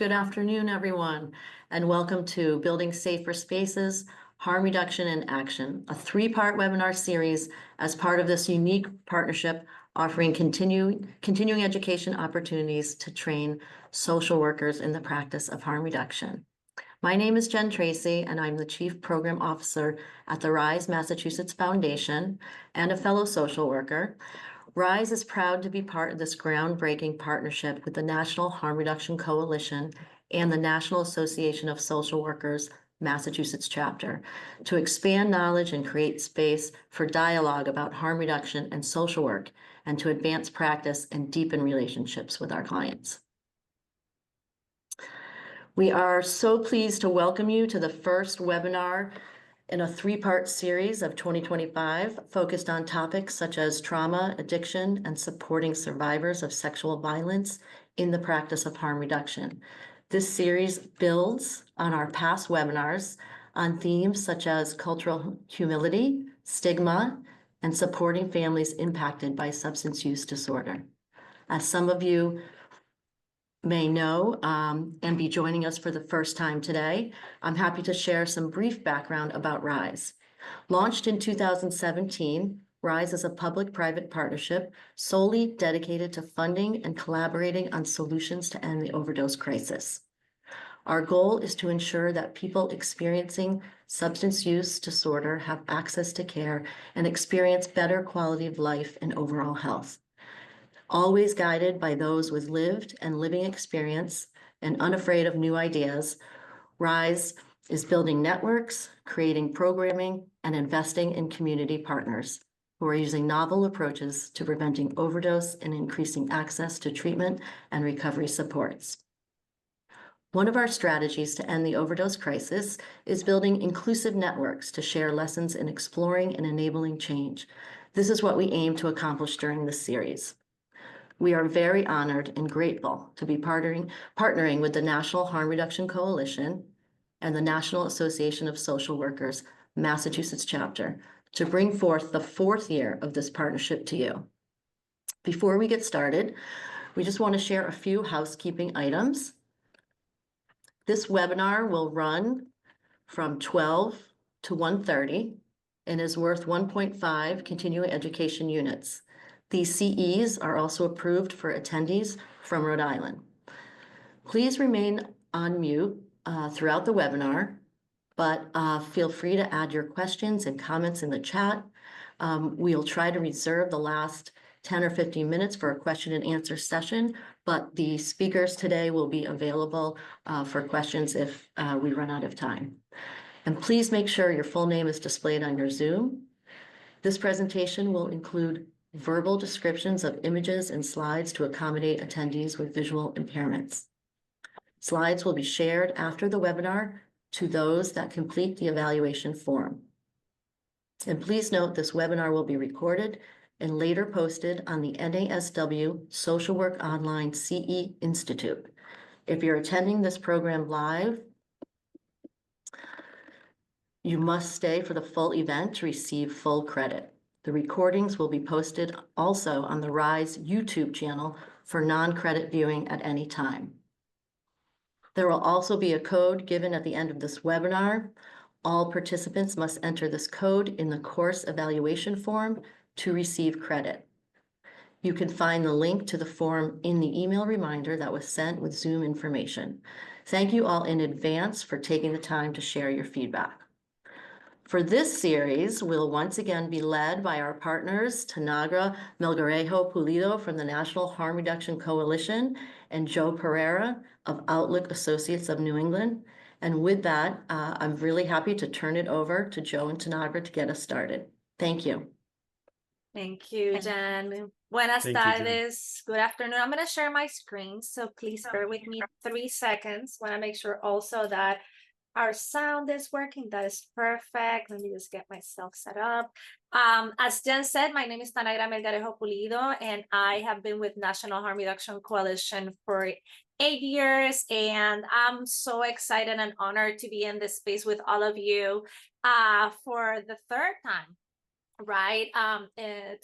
Good afternoon, everyone, and welcome to Building Safer Spaces, Harm Reduction in Action, a three-part webinar series as part of this unique partnership offering continuing education opportunities to train social workers in the practice of harm reduction. My name is Jen Tracy, and I'm the Chief Program Officer at the RIZE Massachusetts Foundation and a fellow social worker. RIZE is proud to be part of this groundbreaking partnership with the National Harm Reduction Coalition and the National Association of Social Workers Massachusetts chapter to expand knowledge and create space for dialogue about harm reduction and social work, and to advance practice and deepen relationships with our clients. We are so pleased to welcome you to the first webinar in a three-part series of 2025 focused on topics such as trauma, addiction, and supporting survivors of sexual violence in the practice of harm reduction. This series builds on our past webinars on themes such as cultural humility, stigma, and supporting families impacted by substance use disorder. As some of you may know and be joining us for the first time today, I'm happy to share some brief background about RIZE. Launched in 2017, RIZE is a public-private partnership solely dedicated to funding and collaborating on solutions to end the overdose crisis. Our goal is to ensure that people experiencing substance use disorder have access to care and experience better quality of life and overall health. Always guided by those with lived and living experience and unafraid of new ideas, RIZE is building networks, creating programming, and investing in community partners who are using novel approaches to preventing overdose and increasing access to treatment and recovery supports. One of our strategies to end the overdose crisis is building inclusive networks to share lessons in exploring and enabling change. This is what we aim to accomplish during this series. We are very honored and grateful to be partnering with the National Harm Reduction Coalition and the National Association of Social Workers Massachusetts chapter to bring forth the fourth year of this partnership to you. Before we get started, we just want to share a few housekeeping items. This webinar will run from 12 to 1:30 and is worth 1.5 continuing education units. These CEs are also approved for attendees from Rhode Island. Please remain on mute throughout the webinar, but feel free to add your questions and comments in the chat. We'll try to reserve the last 10 or 15 minutes for a question and answer session, but the speakers today will be available for questions if we run out of time. And please make sure your full name is displayed on your Zoom. This presentation will include verbal descriptions of images and slides to accommodate attendees with visual impairments. Slides will be shared after the webinar to those that complete the evaluation form. And please note this webinar will be recorded and later posted on the NASW Social Work Online CE Institute. If you're attending this program live, you must stay for the full event to receive full credit. The recordings will be posted also on the RIZE YouTube channel for non-credit viewing at any time. There will also be a code given at the end of this webinar. All participants must enter this code in the course evaluation form to receive credit. You can find the link to the form in the email reminder that was sent with Zoom information. Thank you all in advance for taking the time to share your feedback. For this series, we'll once again be led by our partners, Tanagra Melgarejo Pulido from the National Harm Reduction Coalition and Joe Pereira of Outlook Associates of New England. And with that, I'm really happy to turn it over to Joe and Tanagra to get us started. Thank you. Thank you, Jen. Buenas tardes. Good afternoon. I'm going to share my screen, so please bear with me 3 seconds. Want to make sure also that our sound is working. That is perfect. Let me just get myself set up. As Jen said, my name is Tanagra Melgarejo Pulido, and I have been with National Harm Reduction Coalition for 8 years. And I'm so excited and honored to be in this space with all of you for the third time, right?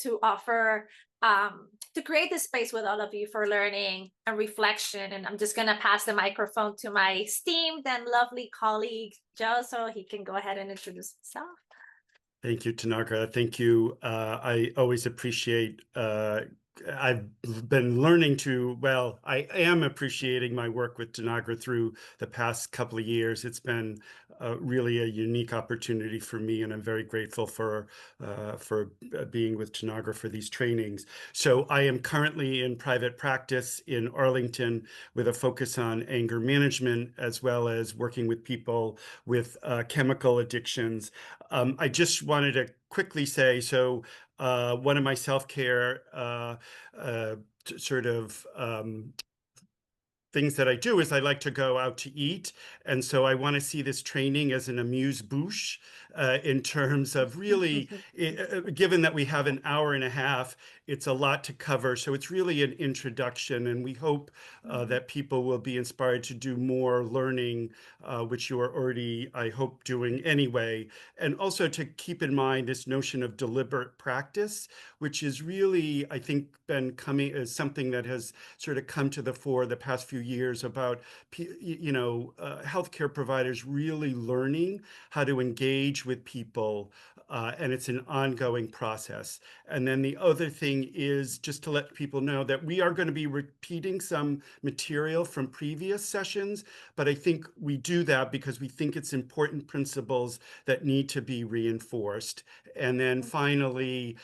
To offer to create this space with all of you for learning and reflection. And I'm just going to pass the microphone to my esteemed and lovely colleague, Joe, so he can go ahead and introduce himself. Thank you, Tanagra. Thank you. I always appreciate, I've been learning to, well, I am appreciating my work with Tanagra through the past couple of years. It's been really a unique opportunity for me, and I'm very grateful for being with Tanagra for these trainings. So I am currently in private practice in Arlington with a focus on anger management, as well as working with people with chemical addictions. I just wanted to quickly say, so one of my self-care sort of things that I do is I like to go out to eat. And so I want to see this training as an amuse-bouche in terms of really, given that we have an hour and a half, it's a lot to cover. So it's really an introduction, and we hope that people will be inspired to do more learning, which you are already, I hope, doing anyway. And also to keep in mind this notion of deliberate practice, which is really, I think, been coming as something that has sort of come to the fore the past few years about, healthcare providers really learning how to engage with people, and it's an ongoing process. And then the other thing is just to let people know that we are going to be repeating some material from previous sessions, but I think we do that because we think it's important principles that need to be reinforced. And then finally,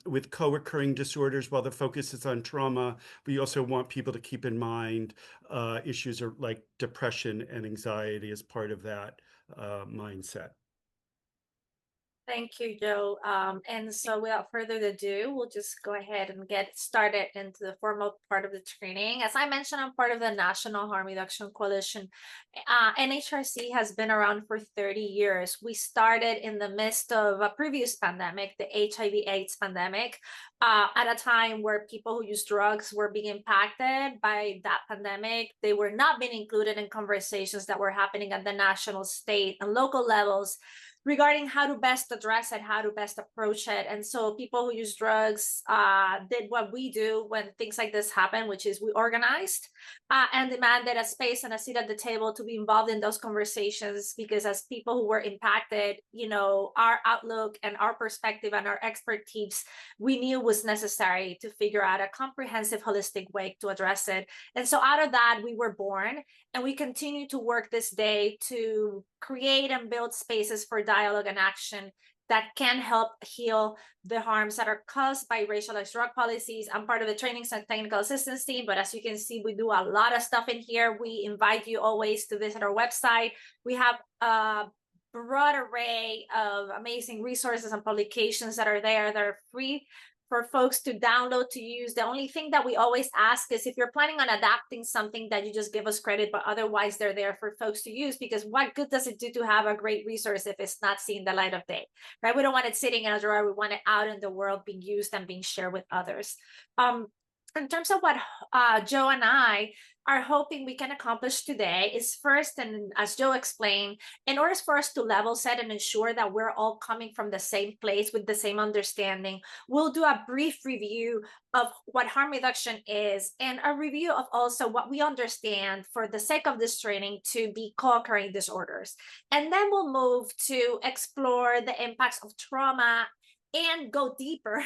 with co-occurring disorders, while the focus is on trauma, we also want people to keep in mind issues like depression and anxiety as part of that mindset. Thank you, Joe. And so without further ado, we'll just go ahead and get started into the formal part of the training. As I mentioned, I'm part of the National Harm Reduction Coalition. NHRC has been around for 30 years. We started in the midst of a previous pandemic, the HIV/AIDS pandemic, at a time where people who use drugs were being impacted by that pandemic. They were not being included in conversations that were happening at the national, state, and local levels regarding how to best address it, how to best approach it. And so people who use drugs did what we do when things like this happen, which is we organized and demanded a space and a seat at the table to be involved in those conversations, because as people who were impacted, our outlook and our perspective and our expertise, we knew was necessary to figure out a comprehensive, holistic way to address it. And so out of that, we were born, and we continue to work this day to create and build spaces for dialogue and action that can help heal the harms that are caused by racialized drug policies. I'm part of the trainings and technical assistance team, but as you can see, we do a lot of stuff in here. We invite you always to visit our website. We have a broad array of amazing resources and publications that are there that are free for folks to download, to use. The only thing that we always ask is if you're planning on adapting something, that you just give us credit, but otherwise they're there for folks to use, because what good does it do to have a great resource if it's not seeing the light of day, right? We don't want it sitting in a drawer. We want it out in the world, being used and being shared with others. In terms of what Joe and I are hoping we can accomplish today is, first, and as Joe explained, in order for us to level set and ensure that we're all coming from the same place with the same understanding, we'll do a brief review of what harm reduction is, and a review of also what we understand for the sake of this training to be co-occurring disorders. And then we'll move to explore the impacts of trauma and go deeper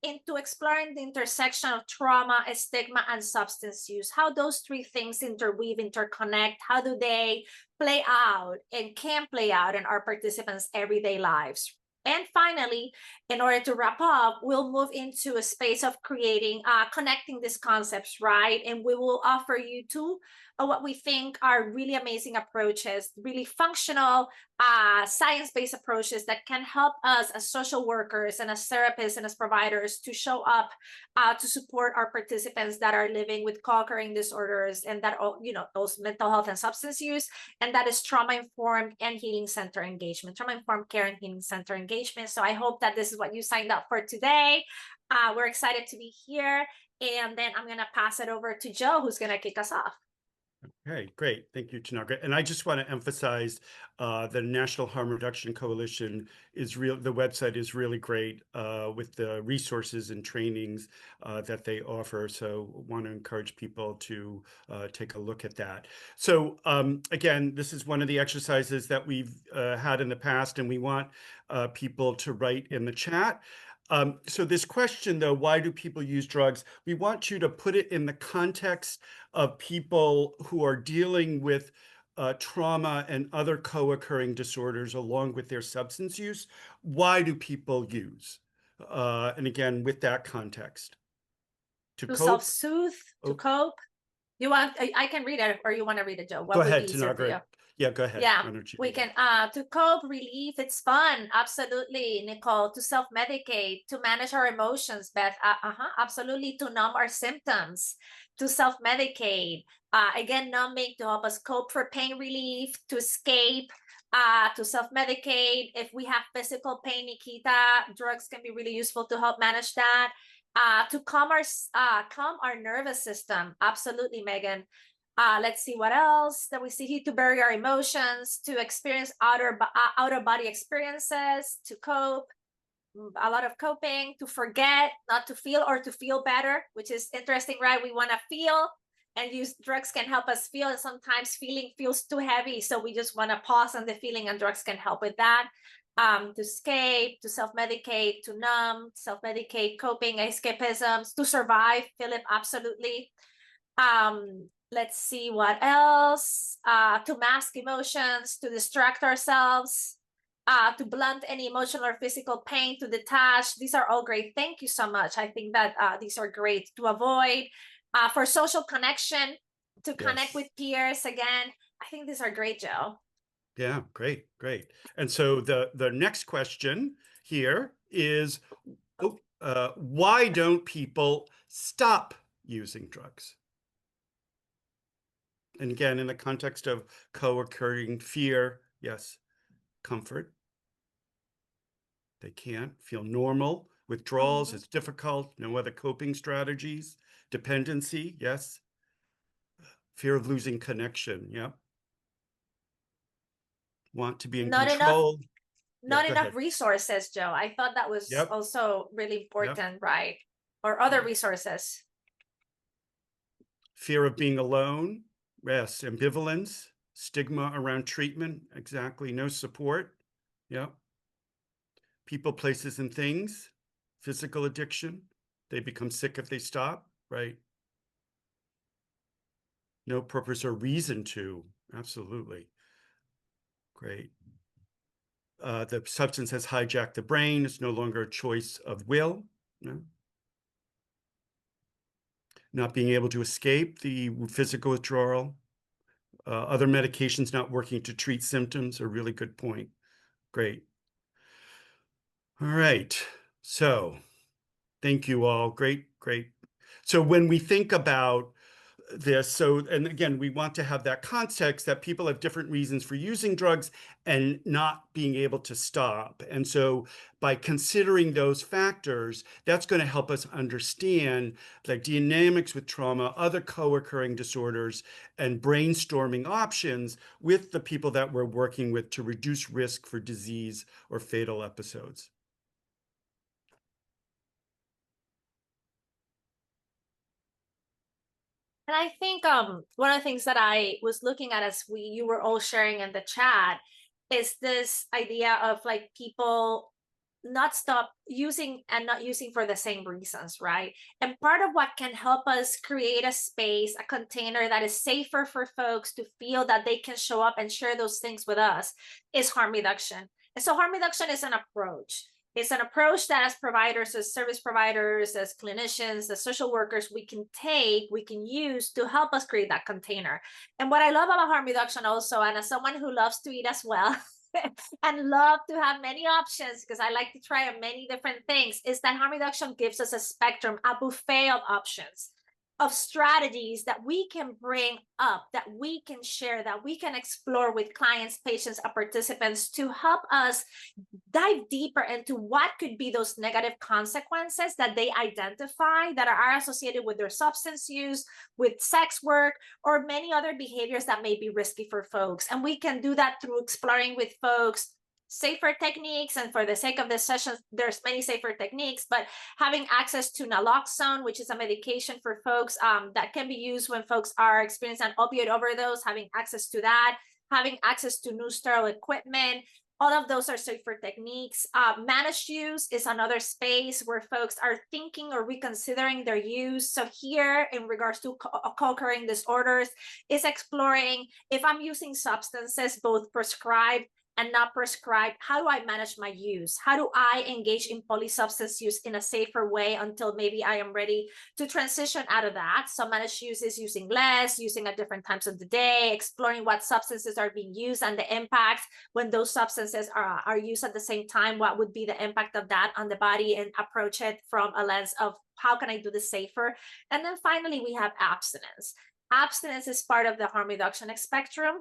into exploring the intersection of trauma, stigma, and substance use, how those three things interweave, interconnect, how do they play out and can play out in our participants' everyday lives. And finally, in order to wrap up, we'll move into a space of creating, connecting these concepts, right? And we will offer you two what we think are really amazing approaches, really functional, science-based approaches that can help us as social workers and as therapists and as providers to show up to support our participants that are living with co-occurring disorders, and that, those mental health and substance use, and that is trauma-informed and healing center engagement, trauma-informed care and healing center engagement. So I hope that this is what you signed up for today. We're excited to be here. And then I'm going to pass it over to Joe, who's going to kick us off. Okay, great. Thank you, Tanagra. And I just want to emphasize the National Harm Reduction Coalition is real. The website is really great with the resources and trainings that they offer. So want to encourage people to take a look at that. So again, this is one of the exercises that we've had in the past, and we want people to write in the chat. So this question, though, why do people use drugs? We want you to put it in the context of people who are dealing with trauma and other co-occurring disorders along with their substance use. Why do people use? And again, with that context. To To cope? self-soothe, to Oh, cope. You want, I can read it, or you want to read it, Joe? go What would ahead, be easier for you? Tanagra. Yeah, go ahead. Yeah, Why don't you we do that? can to cope, relief, it's fun. Absolutely, Nicole. To self-medicate, to manage our emotions, Beth. Absolutely, to numb our symptoms, to self-medicate. Again, numbing to help us cope for pain relief, to escape, to self-medicate. If we have physical pain, Nikita, drugs can be really useful to help manage that. To calm our nervous system. Absolutely, Megan. Let's see what else that we see here: to bury our emotions, to experience outer body experiences, to cope, a lot of coping, to forget, not to feel, or to feel better, which is interesting, right? We want to feel, and use drugs can help us feel, and sometimes feeling feels too heavy, so we just want to pause on the feeling, and drugs can help with that. To escape, to self-medicate, to numb, self-medicate, coping, escapisms, to survive, Philip, absolutely. Let's see what else. To mask emotions, to distract ourselves, to blunt any emotional or physical pain, to detach. These are all great. Thank you so much. I think that these are great. To avoid, for social connection, to connect with peers. Again, I think these are great, Joe. Yeah, great, great. And so the next question here is, why don't people stop using drugs? And again, in the context of co-occurring fear, yes, comfort. They can't feel normal. Withdrawals, it's difficult. No other coping strategies. Dependency, yes. Fear of losing connection, yep. Want to be in Not enough. control. Not Go enough ahead. resources, Joe. I thought that was Yep. also really important, Yep. right? Or other Yep. resources. Fear of being alone, yes. Ambivalence, stigma around treatment, exactly. No support, yep. People, places, and things, physical addiction. They become sick if they stop, right? No purpose or reason to, absolutely. Great. The substance has hijacked the brain. It's no longer a choice of will. No. Not being able to escape the physical withdrawal. Other medications not working to treat symptoms, a really good point. Great. All right. So thank you all. Great, great. So when we think about this, and again, we want to have that context that people have different reasons for using drugs and not being able to stop. And so by considering those factors, that's going to help us understand the dynamics with trauma, other co-occurring disorders, and brainstorming options with the people that we're working with to reduce risk for disease or fatal episodes. And I think one of the things that I was looking at as you were all sharing in the chat is this idea of like people not stop using and not using for the same reasons, right? And part of what can help us create a space, a container that is safer for folks to feel that they can show up and share those things with us is harm reduction. And so harm reduction is an approach. It's an approach that as providers, as service providers, as clinicians, as social workers, we can use to help us create that container. And what I love about harm reduction also, and as someone who loves to eat as well, and love to have many options because I like to try many different things, is that harm reduction gives us a spectrum, a buffet of options. of strategies that we can bring up, that we can share, that we can explore with clients, patients, and participants to help us dive deeper into what could be those negative consequences that they identify that are associated with their substance use, with sex work, or many other behaviors that may be risky for folks. And we can do that through exploring with folks safer techniques. And for the sake of this session, there's many safer techniques, but having access to naloxone, which is a medication for folks that can be used when folks are experiencing an opioid overdose, having access to that, having access to new sterile equipment. All of those are safer techniques. Managed use is another space where folks are thinking or reconsidering their use. So here, in regards to co-occurring disorders, is exploring, if I'm using substances, both prescribed and not prescribed, how do I manage my use? How do I engage in polysubstance use in a safer way until maybe I am ready to transition out of that? So managed use is using less, using at different times of the day, exploring what substances are being used and the impact when those substances are used at the same time. What would be the impact of that on the body, and approach it from a lens of how can I do this safer? And then finally, we have abstinence. Abstinence is part of the harm reduction spectrum.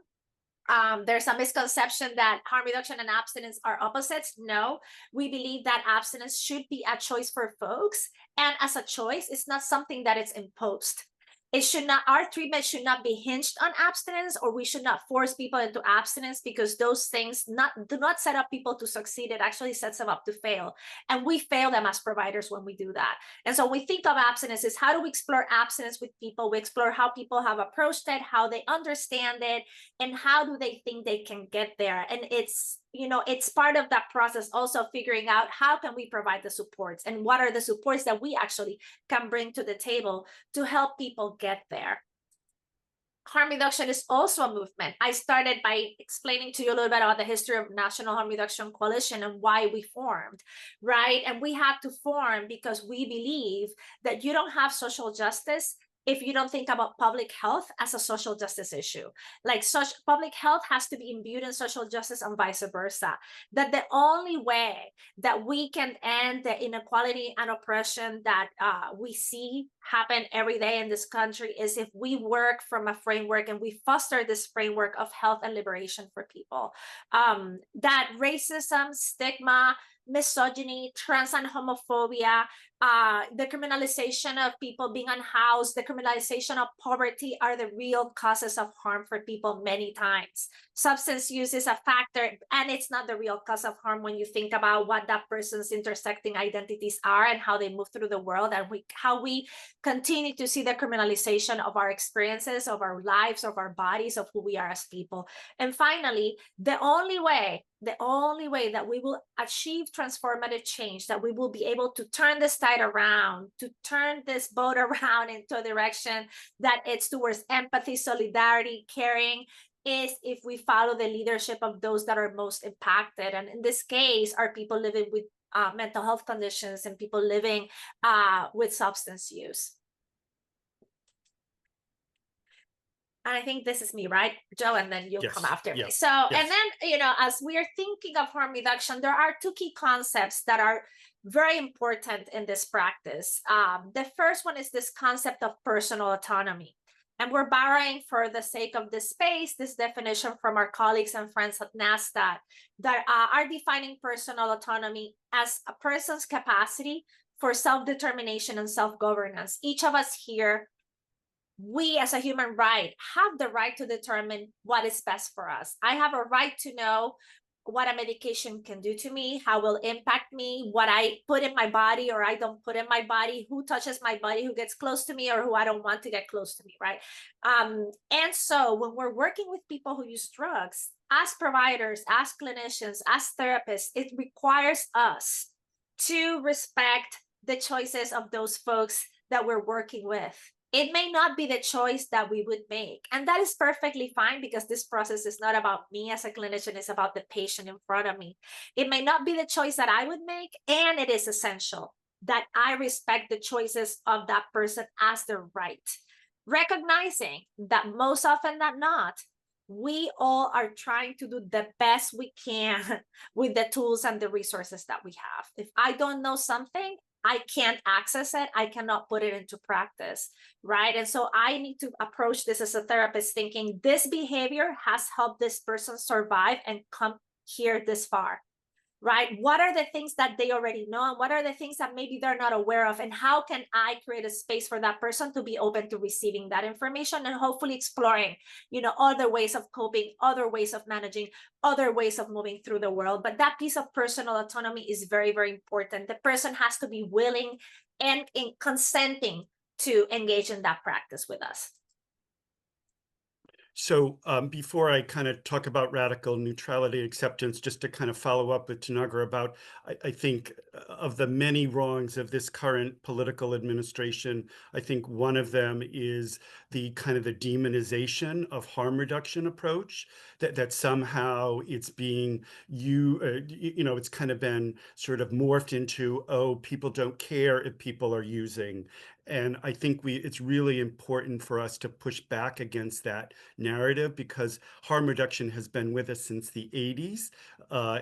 There's a misconception that harm reduction and abstinence are opposites. No, we believe that abstinence should be a choice for folks. And as a choice, it's not something that is imposed. It should not, our treatment should not be hinged on abstinence, or we should not force people into abstinence, because those things do not set up people to succeed. It actually sets them up to fail. And we fail them as providers when we do that. And so when we think of abstinence, is how do we explore abstinence with people? We explore how people have approached it, how they understand it, and how do they think they can get there. And it's, you know, it's part of that process also, figuring out how can we provide the supports, and what are the supports that we actually can bring to the table to help people get there. Harm reduction is also a movement. I started by explaining to you a little bit about the history of National Harm Reduction Coalition and why we formed, right? And we had to form because we believe that you don't have social justice if you don't think about public health as a social justice issue. Like, such public health has to be imbued in social justice and vice versa. That the only way that we can end the inequality and oppression that we see happen every day in this country is if we work from a framework and we foster this framework of health and liberation for people. That racism, stigma, misogyny, trans and homophobia, the criminalization of people being unhoused, the criminalization of poverty are the real causes of harm for people many times. Substance use is a factor, and it's not the real cause of harm when you think about what that person's intersecting identities are and how they move through the world, and how we continue to see the criminalization of our experiences, of our lives, of our bodies, of who we are as people. And finally, the only way that we will achieve transformative change, that we will be able to turn this tide around, to turn this boat around into a direction that it's towards empathy, solidarity, caring, is if we follow the leadership of those that are most impacted. And in this case, are people living with mental health conditions and people living with substance use. And I think this is me, right, Joe? And then you'll come after me. So, and then, you know, as we are thinking of harm reduction, there are two key concepts that are very important in this practice. The first one is this concept of personal autonomy. And we're borrowing, for the sake of this space, this definition from our colleagues and friends at NASDAQ, that are defining personal autonomy as a person's capacity for self-determination and self-governance. Each of us here, we as a human right have the right to determine what is best for us. I have a right to know what a medication can do to me, how it will impact me, what I put in my body or I don't put in my body, who touches my body, who gets close to me, or who I don't want to get close to me, right? And so when we're working with people who use drugs, as providers, as clinicians, as therapists, it requires us to respect the choices of those folks that we're working with. It may not be the choice that we would make. And that is perfectly fine, because this process is not about me as a clinician, it's about the patient in front of me. It may not be the choice that I would make, and it is essential that I respect the choices of that person as their right. Recognizing that most often than not, we all are trying to do the best we can with the tools and the resources that we have. If I don't know something, I can't access it, I cannot put it into practice, right? And so I need to approach this as a therapist thinking this behavior has helped this person survive and come here this far, right? What are the things that they already know? And what are the things that maybe they're not aware of? And how can I create a space for that person to be open to receiving that information and hopefully exploring, other ways of coping, other ways of managing, other ways of moving through the world. But that piece of personal autonomy is very, very important. The person has to be willing and consenting to engage in that practice with us. So before I kind of talk about radical neutrality acceptance, just to kind of follow up with Tanagra about, I think of the many wrongs of this current political administration, I think one of them is the kind of the demonization of harm reduction approach, that somehow it's being, it's kind of been sort of morphed into, oh, people don't care if people are using. And I think it's really important for us to push back against that narrative, because harm reduction has been with us since the 80s,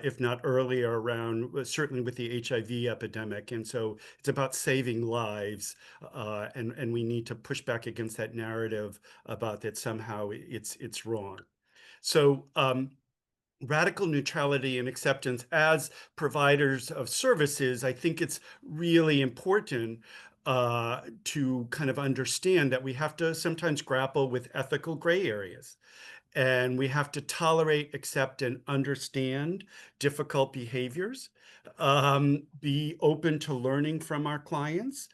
if not earlier, around certainly with the HIV epidemic. And so it's about saving lives, and we need to push back against that narrative about that somehow it's wrong. So radical neutrality and acceptance as providers of services, I think it's really important to kind of understand that we have to sometimes grapple with ethical gray areas. And we have to tolerate, accept, and understand difficult behaviors, be open to learning from our clients,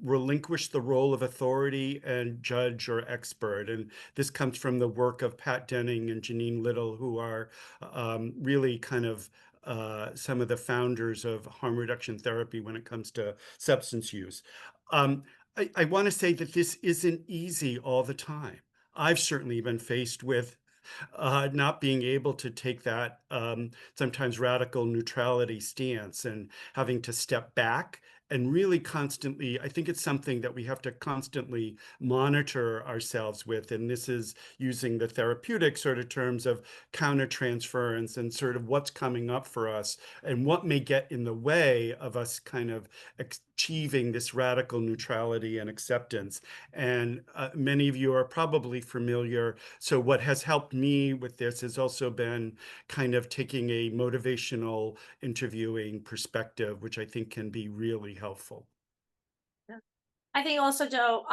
relinquish the role of authority and judge or expert. And this comes from the work of Pat Denning and Janine Little, who are really kind of some of the founders of harm reduction therapy when it comes to substance use. I want to say that this isn't easy all the time. I've certainly been faced with not being able to take that sometimes radical neutrality stance and having to step back and really constantly, I think it's something that we have to constantly monitor ourselves with. And this is using the therapeutic sort of terms of countertransference and sort of what's coming up for us and what may get in the way of us kind of achieving this radical neutrality and acceptance. And many of you are probably familiar. So what has helped me with this has also been kind of taking a motivational interviewing perspective, which I think can be really helpful. I think also, Joe,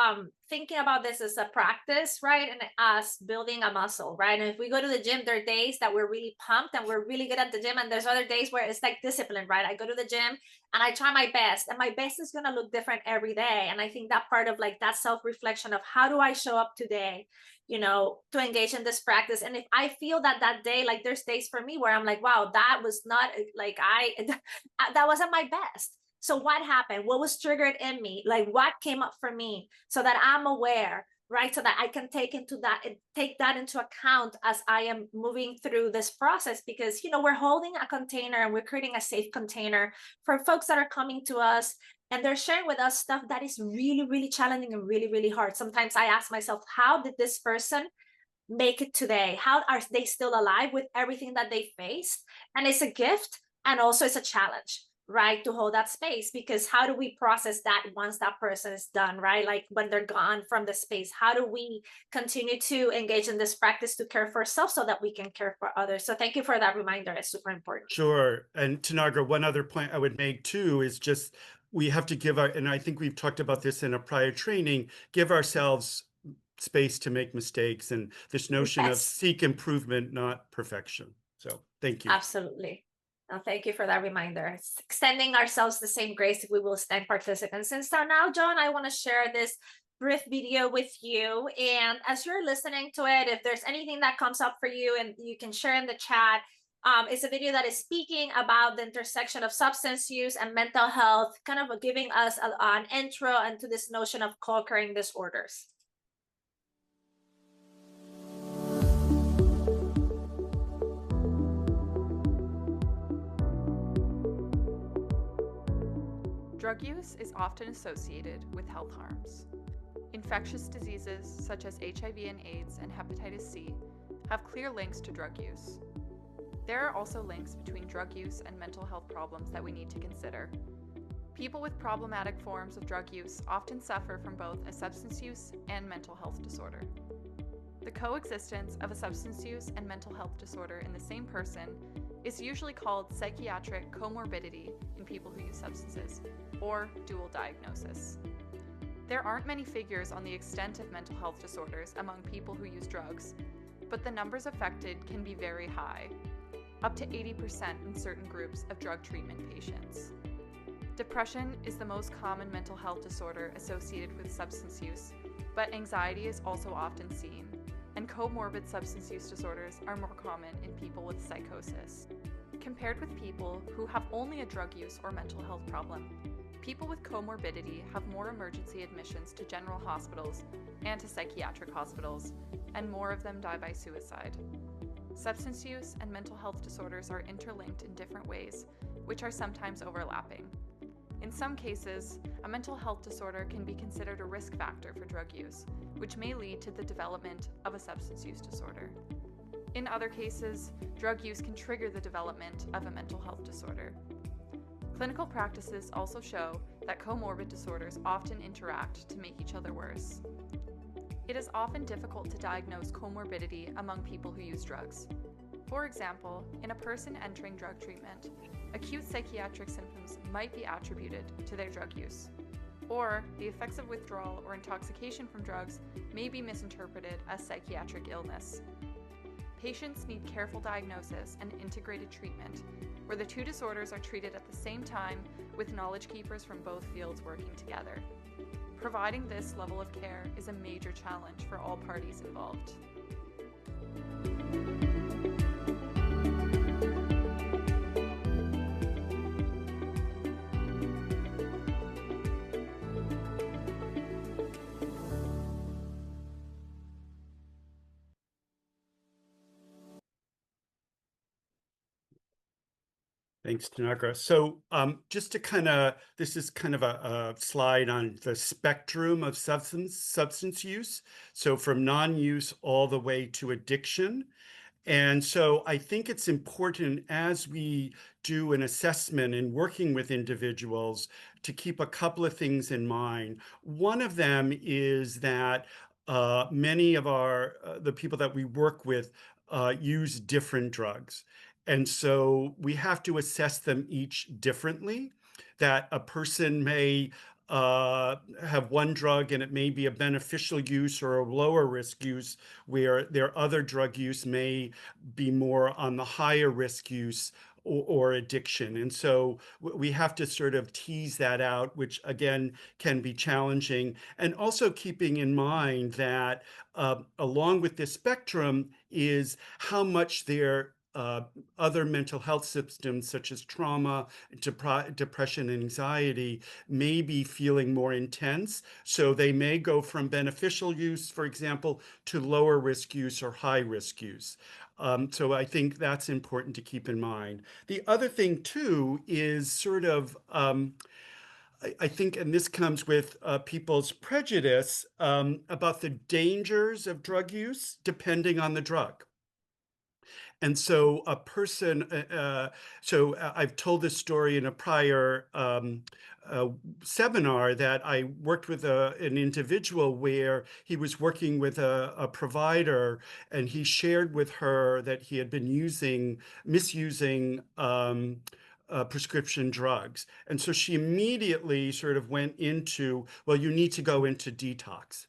thinking about this as a practice, right? And as building a muscle, right? And if we go to the gym, there are days that we're really pumped and we're really good at the gym. And there's other days where it's like discipline, right? I go to the gym and I try my best, and my best is going to look different every day. And I think that part of like that self-reflection of how do I show up today, to engage in this practice. And if I feel that day, like there's days for me where I'm like, wow, that was not like that wasn't my best. So what happened? What was triggered in me? Like what came up for me, so that I'm aware, right? So that I can take that into account as I am moving through this process, because, we're holding a container and we're creating a safe container for folks that are coming to us and they're sharing with us stuff that is really, really challenging and really, really hard. Sometimes I ask myself, how did this person make it today? How are they still alive with everything that they faced? And it's a gift, and also it's a challenge, right, to hold that space, because how do we process that once that person is done, right? Like when they're gone from the space, how do we continue to engage in this practice to care for ourselves so that we can care for others? So thank you for that reminder. It's super important. Sure. And Tanagra, one other point I would make too is just we have to give and I think we've talked about this in a prior training, give ourselves space to make mistakes, and this notion of seek improvement, not perfection. So thank you. Absolutely. Thank you for that reminder. It's extending ourselves the same grace if we will extend participants. And so now, John, I want to share this brief video with you. And as you're listening to it, if there's anything that comes up for you, and you can share in the chat, it's a video that is speaking about the intersection of substance use and mental health, kind of giving us an intro into this notion of co-occurring disorders. Drug use is often associated with health harms. Infectious diseases such as HIV and AIDS and hepatitis C have clear links to drug use. There are also links between drug use and mental health problems that we need to consider. People with problematic forms of drug use often suffer from both a substance use and mental health disorder. The coexistence of a substance use and mental health disorder in the same person is usually called psychiatric comorbidity in people who use substances, or dual diagnosis. There aren't many figures on the extent of mental health disorders among people who use drugs, but the numbers affected can be very high, up to 80% in certain groups of drug treatment patients. Depression is the most common mental health disorder associated with substance use, but anxiety is also often seen, and comorbid substance use disorders are more common in people with psychosis. Compared with people who have only a drug use or mental health problem, people with comorbidity have more emergency admissions to general hospitals and to psychiatric hospitals, and more of them die by suicide. Substance use and mental health disorders are interlinked in different ways, which are sometimes overlapping. In some cases, a mental health disorder can be considered a risk factor for drug use, which may lead to the development of a substance use disorder. In other cases, drug use can trigger the development of a mental health disorder. Clinical practices also show that comorbid disorders often interact to make each other worse. It is often difficult to diagnose comorbidity among people who use drugs. For example, in a person entering drug treatment, acute psychiatric symptoms might be attributed to their drug use, or the effects of withdrawal or intoxication from drugs may be misinterpreted as psychiatric illness. Patients need careful diagnosis and integrated treatment, where the two disorders are treated at the same time with knowledge keepers from both fields working together. Providing this level of care is a major challenge for all parties involved. Thanks, Tanagra. So just to this is kind of a slide on the spectrum of substance use. So from non-use all the way to addiction. And so I think it's important as we do an assessment in working with individuals to keep a couple of things in mind. One of them is that many of the people that we work with use different drugs. And so we have to assess them each differently, that a person may have one drug and it may be a beneficial use or a lower risk use, where their other drug use may be more on the higher risk use or addiction. And so we have to sort of tease that out, which again can be challenging. And also keeping in mind that along with this spectrum is how much their other mental health symptoms such as trauma, depression, and anxiety may be feeling more intense. So they may go from beneficial use, for example, to lower risk use or high risk use. So I think that's important to keep in mind. The other thing too is sort of, I think, and this comes with people's prejudice about the dangers of drug use depending on the drug. And so a person, I've told this story in a prior seminar that I worked with an individual where he was working with a provider, and he shared with her that he had been misusing prescription drugs. And so she immediately sort of went into, well, you need to go into detox.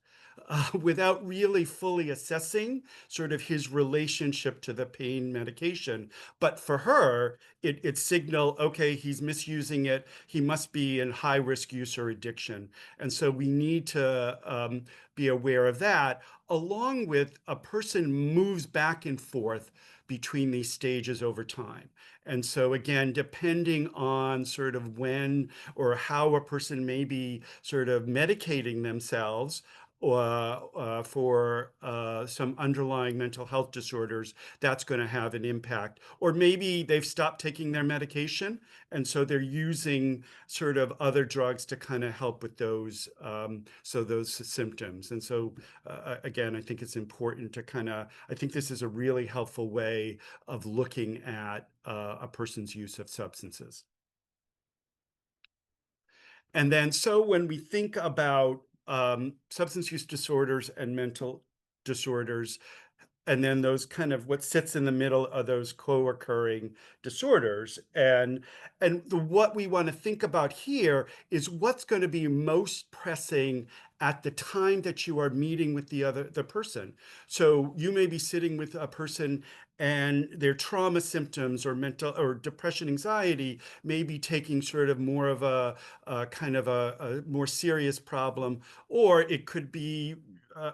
Without really fully assessing sort of his relationship to the pain medication. But for her, it signaled, okay, he's misusing it. He must be in high risk use or addiction. And so we need to be aware of that, along with a person moves back and forth between these stages over time. And so again, depending on sort of when or how a person may be sort of medicating themselves, for some underlying mental health disorders, that's going to have an impact. Or maybe they've stopped taking their medication, and so they're using sort of other drugs to kind of help with those symptoms. And so again, I think it's important to I think this is a really helpful way of looking at a person's use of substances. And then, so when we think about substance use disorders and mental disorders, and then those kind of what sits in the middle of those co-occurring disorders, what we want to think about here is what's going to be most pressing at the time that you are meeting with the person. So you may be sitting with a person and their trauma symptoms or mental or depression, anxiety may be taking sort of more of a kind of a more serious problem, or it could be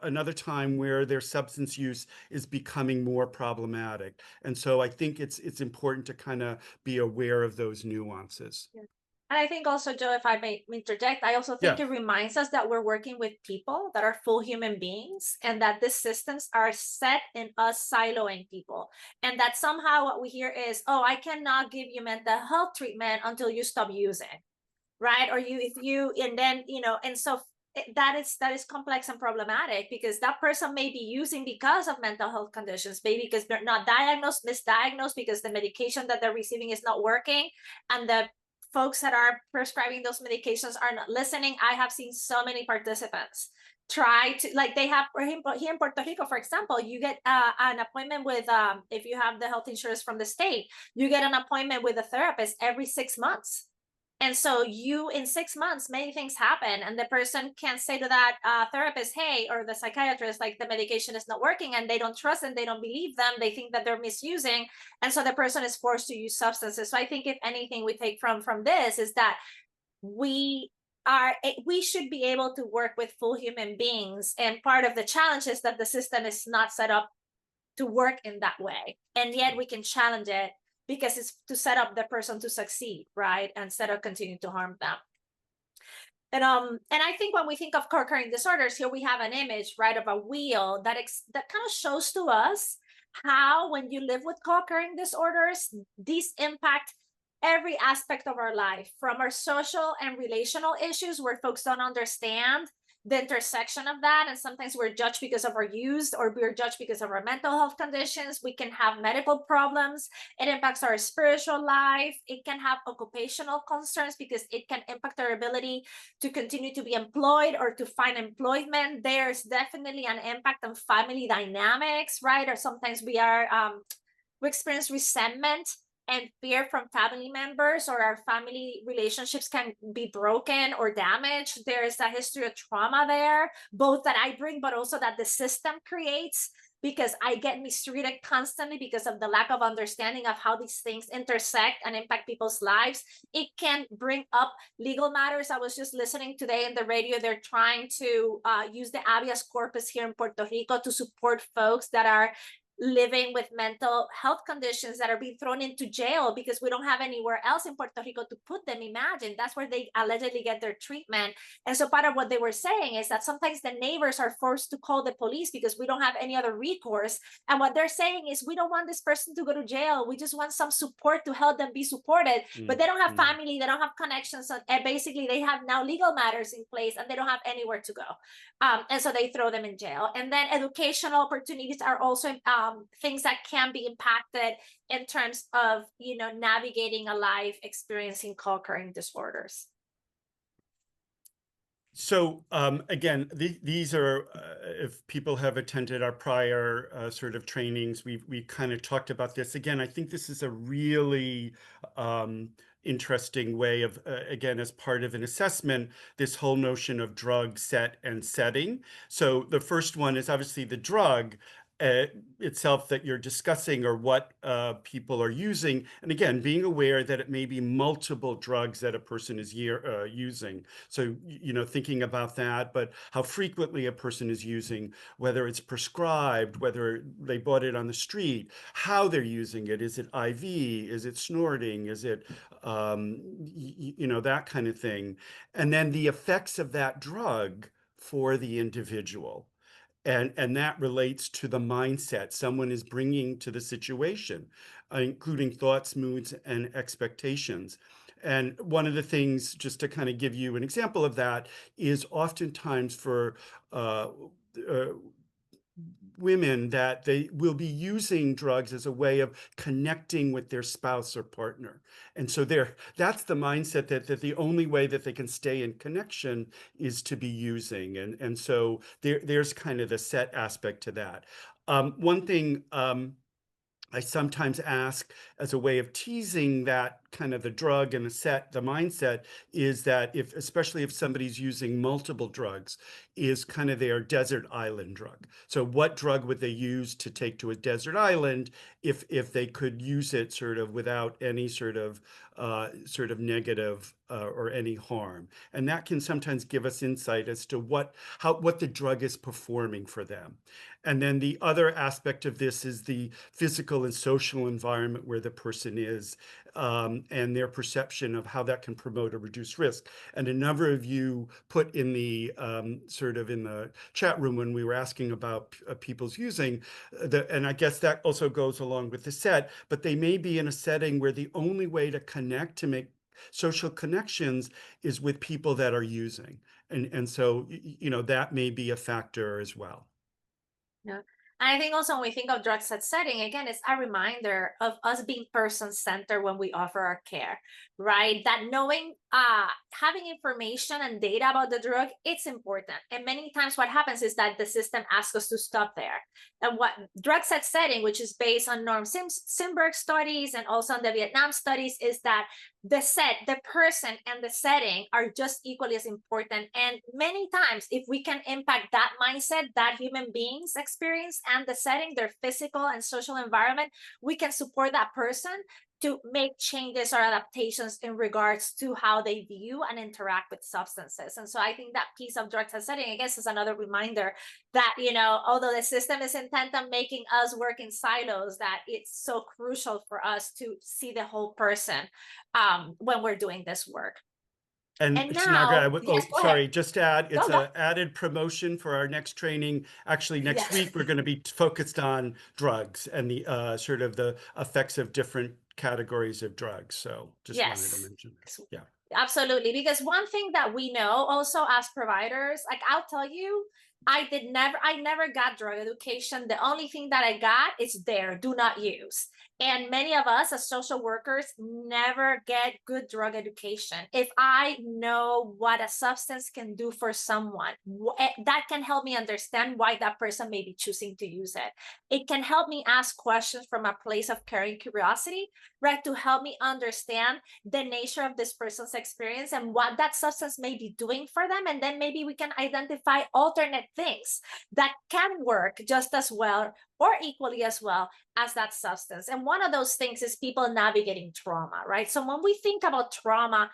another time where their substance use is becoming more problematic. And so I think it's important to kind of be aware of those nuances. Yeah. And I think also, Joe, if I may interject, I also think Yeah. it reminds us that we're working with people that are full human beings, and that these systems are set in us siloing people. And that somehow what we hear is, oh, I cannot give you mental health treatment until you stop using, right? Or and then, and so that is complex and problematic, because that person may be using because of mental health conditions, maybe because they're not diagnosed, misdiagnosed, because the medication that they're receiving is not working, and the folks that are prescribing those medications are not listening. I have seen so many participants try to, like, they have, here in Puerto Rico, for example, you get an appointment with, if you have the health insurance from the state, you get an appointment with a therapist every 6 months. And so in 6 months, many things happen, and the person can say to that therapist, hey, or the psychiatrist, like, the medication is not working, and they don't trust them, they don't believe them, they think that they're misusing, and so the person is forced to use substances. So I think if anything we take from this is that we should be able to work with full human beings, and part of the challenge is that the system is not set up to work in that way, and yet we can challenge it, because it's to set up the person to succeed, right? Instead of continuing to harm them. And I think when we think of co-occurring disorders, here we have an image, right, of a wheel that kind of shows to us how, when you live with co-occurring disorders, these impact every aspect of our life, from our social and relational issues, where folks don't understand the intersection of that, and sometimes we're judged because of our use, or we're judged because of our mental health conditions. We can have medical problems. It impacts our spiritual life. It can have occupational concerns, because it can impact our ability to continue to be employed or to find employment. There's definitely an impact on family dynamics, right? Or sometimes we experience resentment and fear from family members, or our family relationships can be broken or damaged. There is a history of trauma there, both that I bring, but also that the system creates, because I get mistreated constantly because of the lack of understanding of how these things intersect and impact people's lives. It can bring up legal matters. I was just listening today in the radio, they're trying to use the habeas corpus here in Puerto Rico to support folks that are living with mental health conditions, that are being thrown into jail because we don't have anywhere else in Puerto Rico to put them. Imagine, that's where they allegedly get their treatment. And so part of what they were saying is that sometimes the neighbors are forced to call the police because we don't have any other recourse. And what they're saying is, we don't want this person to go to jail. We just want some support to help them be supported. But they don't have family, they don't have connections. And basically they have now legal matters in place, and they don't have anywhere to go. And so they throw them in jail. And then educational opportunities are also things that can be impacted in terms of, navigating a life experiencing co-occurring disorders. So again, these are, if people have attended our prior sort of trainings, we kind of talked about this. Again, I think this is a really interesting way of, again, as part of an assessment, this whole notion of drug, set, and setting. So the first one is obviously the drug itself that you're discussing, or what people are using. And again, being aware that it may be multiple drugs that a person is using. So, thinking about that, but how frequently a person is using, whether it's prescribed, whether they bought it on the street, how they're using it. Is it IV? Is it snorting? Is it, that kind of thing. And then the effects of that drug for the individual. And that relates to the mindset someone is bringing to the situation, including thoughts, moods, and expectations. And one of the things, just to kind of give you an example of that, is oftentimes for women that they will be using drugs as a way of connecting with their spouse or partner. And so that's the mindset that the only way that they can stay in connection is to be using. And so there's kind of the set aspect to that. One thing I sometimes ask as a way of teasing that kind of the drug and the mindset is that especially if somebody's using multiple drugs, is kind of their desert island drug. So what drug would they use to take to a desert island if they could use it sort of without any sort of negative or any harm? And that can sometimes give us insight as to what the drug is performing for them. And then the other aspect of this is the physical and social environment where the person is, and their perception of how that can promote or reduce risk. And a number of you put in the in the chat room when we were asking about people's using, and I guess that also goes along with the set, but they may be in a setting where the only way to connect, to make social connections, is with people that are using. And so, that may be a factor as well. Yeah. And I think also when we think of drug set setting, again, it's a reminder of us being person-centered when we offer our care, right? That knowing, having information and data about the drug, it's important. And many times what happens is that the system asks us to stop there. And what drug set setting, which is based on Norm Simberg studies and also on the Vietnam studies, is that the person and the setting are just equally as important. And many times, if we can impact that mindset, that human beings experience and the setting, their physical and social environment, we can support that person to make changes or adaptations in regards to how they view and interact with substances. And so I think that piece of drug test setting, I guess, is another reminder that, although the system is intent on making us work in silos, that it's so crucial for us to see the whole person when we're doing this work. And now, Tanagra, sorry, just to add, it's Go. an added promotion for our next training. Actually, next Yes. week, we're going to be focused on drugs and the sort of the effects of different categories of drugs. So just wanted to mention that. Yeah. Absolutely. Because one thing that we know also as providers, like I'll tell you, I never got drug education. The only thing that I got is do not use. And many of us as social workers never get good drug education. If I know what a substance can do for someone, that can help me understand why that person may be choosing to use it. It can help me ask questions from a place of caring curiosity, right? To help me understand the nature of this person's experience and what that substance may be doing for them. And then maybe we can identify alternate things that can work just as well or equally as well as that substance. And one of those things is people navigating trauma, right? So when we think about trauma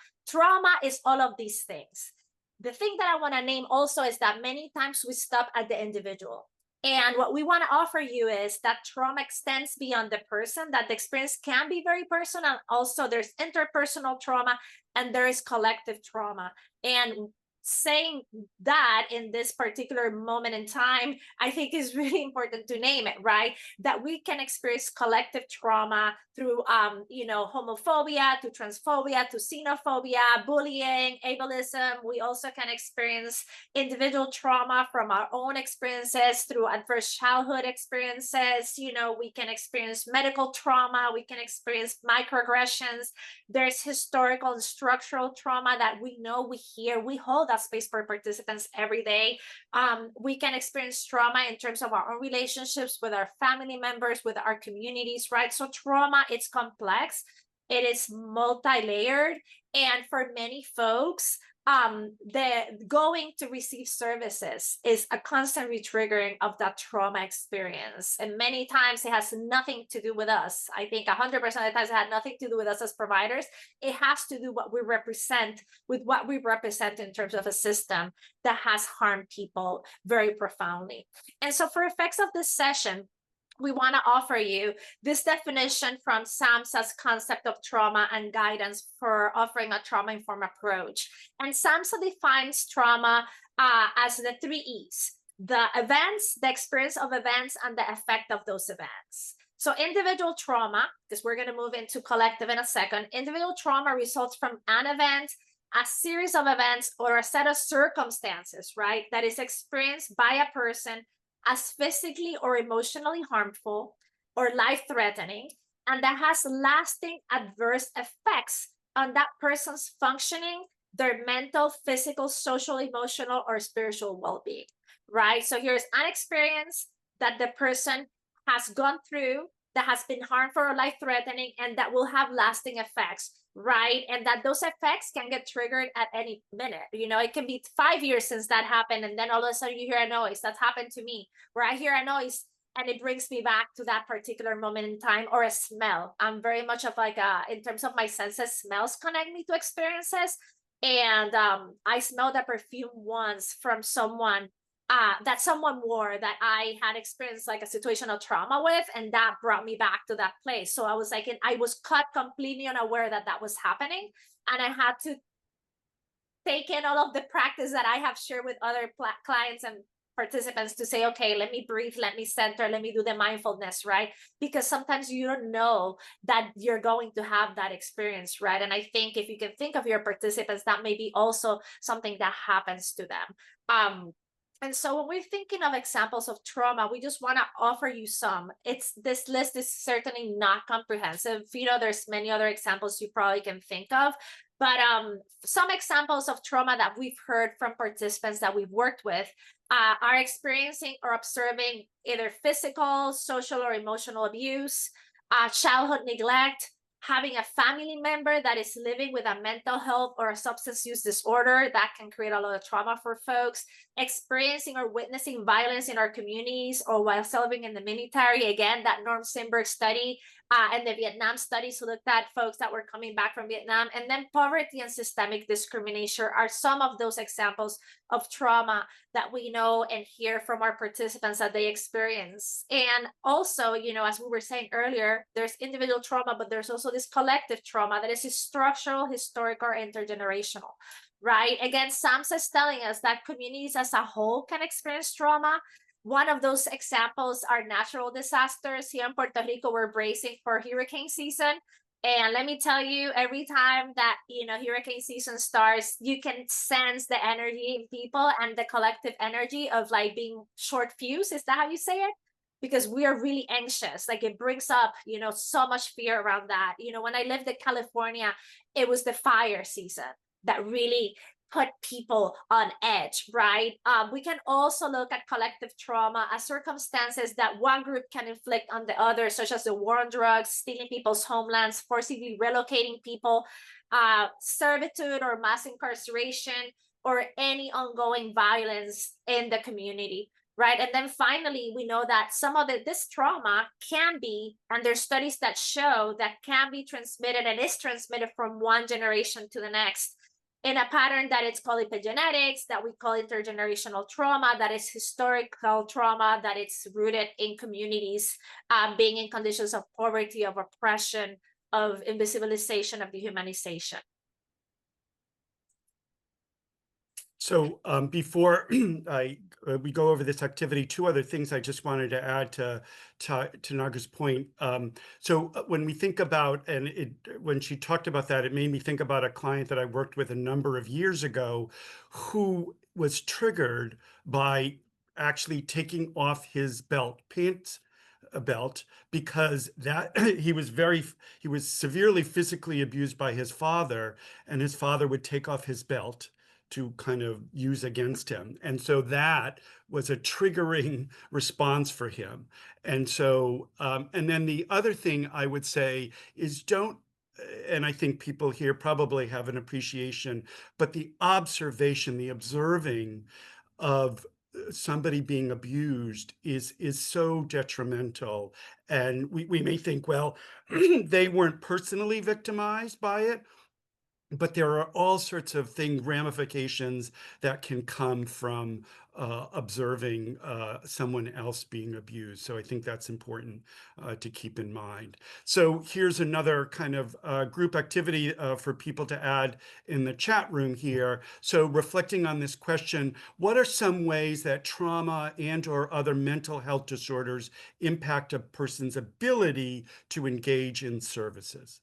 is all of these things. The thing that I want to name also is that many times we stop at the individual. And what we want to offer you is that trauma extends beyond the person, that the experience can be very personal. Also, there's interpersonal trauma and there is collective trauma. And saying that in this particular moment in time, I think is really important to name it, right? That we can experience collective trauma through, homophobia, to transphobia, to xenophobia, bullying, ableism. We also can experience individual trauma from our own experiences through adverse childhood experiences. We can experience medical trauma. We can experience microaggressions. There's historical and structural trauma that we know, we hear, we hold that space for participants every day. We can experience trauma in terms of our own relationships with our family members, with our communities, right? So trauma, it's complex, it is multi-layered, and for many folks, the going to receive services is a constant retriggering of that trauma experience. And many times it has nothing to do with us. I think 100% of the times it had nothing to do with us as providers. It has to do with what we represent in terms of a system that has harmed people very profoundly. And so for effects of this session, we want to offer you this definition from SAMHSA's concept of trauma and guidance for offering a trauma-informed approach. And SAMHSA defines trauma as the 3 E's: the events, the experience of events, and the effect of those events. So individual trauma, because we're going to move into collective in a second, individual trauma results from an event, a series of events, or a set of circumstances, right, that is experienced by a person as physically or emotionally harmful or life-threatening, and that has lasting adverse effects on that person's functioning, their mental, physical, social, emotional, or spiritual well-being, right? So here's an experience that the person has gone through that has been harmful or life-threatening, and that will have lasting effects, right? And that those effects can get triggered at any minute. You know, it can be 5 years since that happened, and then all of a sudden you hear a noise. That's happened to me, where I hear a noise and it brings me back to that particular moment in time, or a smell. I'm very much of like in terms of my senses, smells connect me to experiences. And I smelled a perfume once from someone that someone wore that I had experienced like a situational trauma with, and that brought me back to that place. So I was like, I was caught completely unaware that that was happening, and I had to take in all of the practice that I have shared with other clients and participants to say, okay, let me breathe, let me center, let me do the mindfulness, right? Because sometimes you don't know that you're going to have that experience, right? And I think if you can think of your participants, that may be also something that happens to them. And so when we're thinking of examples of trauma, we just want to offer you some. This list is certainly not comprehensive. You know, there's many other examples you probably can think of, but some examples of trauma that we've heard from participants that we've worked with are experiencing or observing either physical, social, or emotional abuse, childhood neglect, having a family member that is living with a mental health or a substance use disorder that can create a lot of trauma for folks, experiencing or witnessing violence in our communities or while serving in the military. Again, that Norm Simberg study and the Vietnam studies who looked at folks that were coming back from Vietnam. And then poverty and systemic discrimination are some of those examples of trauma that we know and hear from our participants that they experience. And also, you know, as we were saying earlier, there's individual trauma, but there's also this collective trauma that is structural, historic, or intergenerational, right? Again, SAMHSA is telling us that communities as a whole can experience trauma. One of those examples are natural disasters. Here in Puerto Rico, we're bracing for hurricane season. And let me tell you, every time that, you know, hurricane season starts, you can sense the energy in people and the collective energy of like being short fuse. Is that how you say it? Because we are really anxious. Like it brings up, you know, so much fear around that. You know, when I lived in California, it was the fire season that really put people on edge, right? We can also look at collective trauma as circumstances that one group can inflict on the other, such as the war on drugs, stealing people's homelands, forcibly relocating people, servitude or mass incarceration, or any ongoing violence in the community, right? And then finally, we know that some of this trauma can be, and there's studies that show that can be transmitted and is transmitted from one generation to the next in a pattern that it's called epigenetics, that we call intergenerational trauma, that is historical trauma, that it's rooted in communities being in conditions of poverty, of oppression, of invisibilization, of dehumanization. So before we go over this activity, two other things I just wanted to add to Naga's point. So when we think about, when she talked about that, it made me think about a client that I worked with a number of years ago who was triggered by actually taking off his pants belt, because that he was severely physically abused by his father, and his father would take off his belt to kind of use against him. And so that was a triggering response for him. And so, and then the other thing I would say is and I think people here probably have an appreciation, but the observing of somebody being abused is so detrimental. And we may think, well, they weren't personally victimized by it, but there are all sorts of ramifications that can come from observing someone else being abused. So I think that's important to keep in mind. So here's another kind of group activity for people to add in the chat room here. So reflecting on this question, what are some ways that trauma and/or other mental health disorders impact a person's ability to engage in services?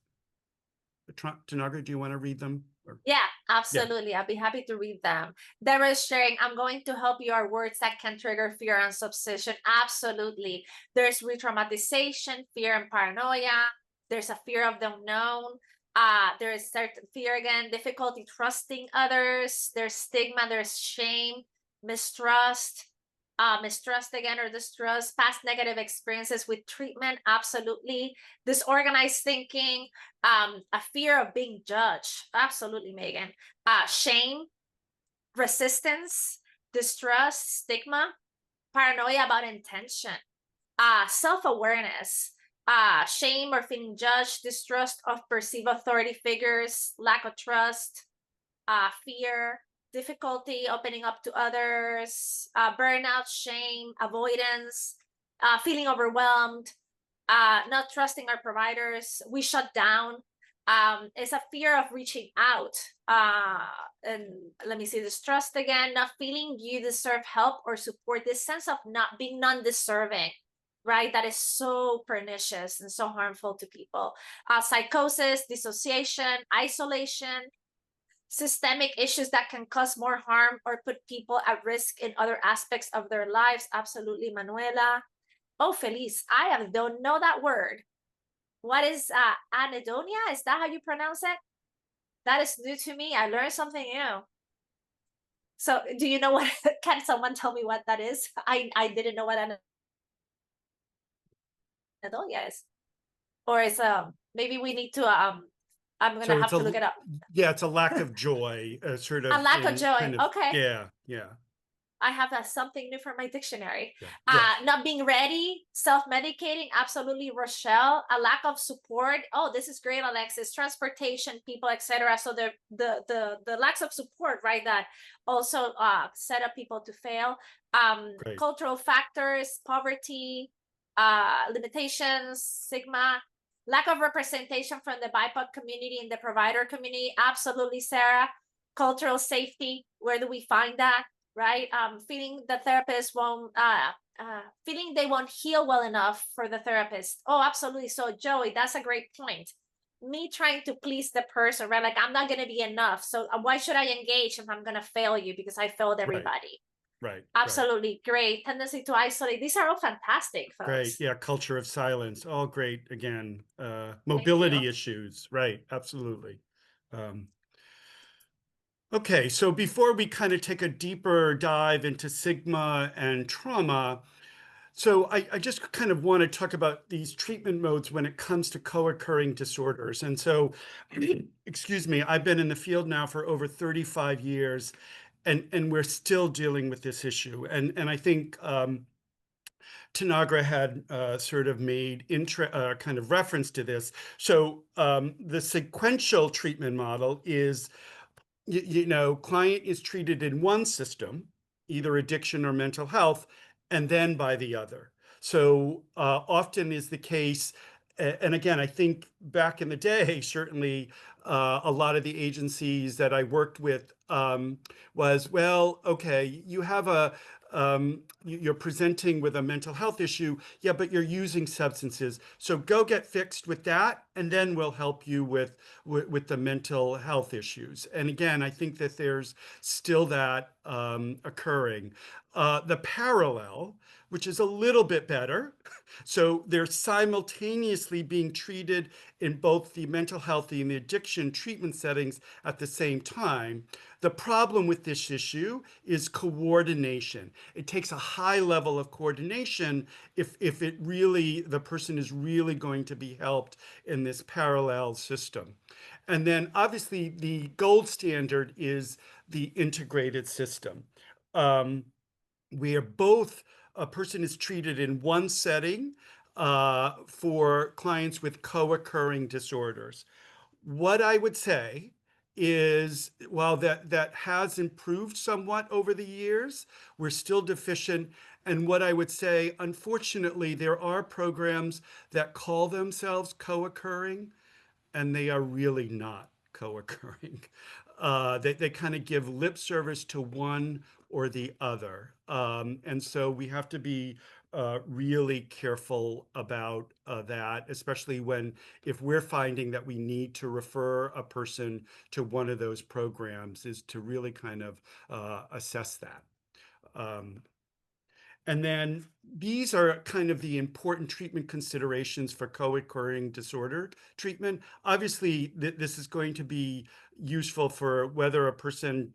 Tanagra, do you want to read them? Yeah, Yeah, absolutely. I'll be happy to read them. There is sharing, I'm going to help you are words that can trigger fear and substitution. Absolutely. There's re-traumatization, fear and paranoia. There's a fear of the unknown. There is certain fear again, difficulty trusting others. There's stigma, there's shame, mistrust, mistrust again or distrust, past negative experiences with treatment. Absolutely. Disorganized thinking, a fear of being judged. Absolutely, Megan. Shame, resistance, distrust, stigma, paranoia about intention, self-awareness, shame or feeling judged, distrust of perceived authority figures, lack of trust, fear, difficulty opening up to others, burnout, shame, avoidance, feeling overwhelmed, not trusting our providers. We shut down. It's a fear of reaching out. And let me see, distrust again, not feeling you deserve help or support, this sense of not being non-deserving, right? That is so pernicious and so harmful to people. Psychosis, dissociation, isolation, systemic issues that can cause more harm or put people at risk in other aspects of their lives. Absolutely, Manuela. Oh, Feliz, don't know that word. What is anhedonia? Is that how you pronounce it? That is new to me. I learned something new. So do you know what, can someone tell me what that is? I didn't know what anhedonia is. Or is maybe we need to I'm gonna so have to look it up. yeah, it's a lack of joy, sort of A lack of in joy. kind of, Okay. yeah, I have something new for my dictionary. yeah. Not being ready, self-medicating, absolutely, Rochelle. A lack of support. Oh, this is great, Alexis. Transportation, people, etc. So the lack of support, right? That also set up people to fail. Great. Cultural factors, poverty, limitations, stigma, lack of representation from the BIPOC community and the provider community. Absolutely, Sarah. Cultural safety. Where do we find that? Right? Feeling the therapist won't, feeling they won't heal well enough for the therapist. Oh, absolutely. So Joey, that's a great point. Me trying to please the person, right? Like, I'm not going to be enough. So why should I engage if I'm going to fail you because I failed everybody? Right. Absolutely. Great. Tendency to isolate. These are all fantastic, folks. Great. Yeah. Culture of silence. All great. Again, mobility issues. Right. Absolutely. Okay, so before we kind of take a deeper dive into stigma and trauma, so I just kind of want to talk about these treatment modes when it comes to co-occurring disorders. And so, excuse me, I've been in the field now for over 35 years, and we're still dealing with this issue. And I think Tanagra had sort of made kind of reference to this. So the sequential treatment model is client is treated in one system, either addiction or mental health, and then by the other. So often is the case, and again, I think back in the day, certainly a lot of the agencies that I worked with was, well, okay, you have you're presenting with a mental health issue, yeah, but you're using substances. So go get fixed with that, and then we'll help you with the mental health issues. And again, I think that there's still that occurring. The parallel, which is a little bit better, so they're simultaneously being treated in both the mental health and the addiction treatment settings at the same time. The problem with this issue is coordination. It takes a high level of coordination if the person is really going to be helped in this parallel system. And then obviously the gold standard is the integrated system. Where both a person is treated in one setting for clients with co-occurring disorders. What I would say is, while that has improved somewhat over the years, we're still deficient. And what I would say, unfortunately, there are programs that call themselves co-occurring, and they are really not co-occurring. They kind of give lip service to one or the other. And so we have to be really careful about that, especially if we're finding that we need to refer a person to one of those programs, is to really kind of assess that. And then these are kind of the important treatment considerations for co-occurring disorder treatment. Obviously, this is going to be useful for whether a person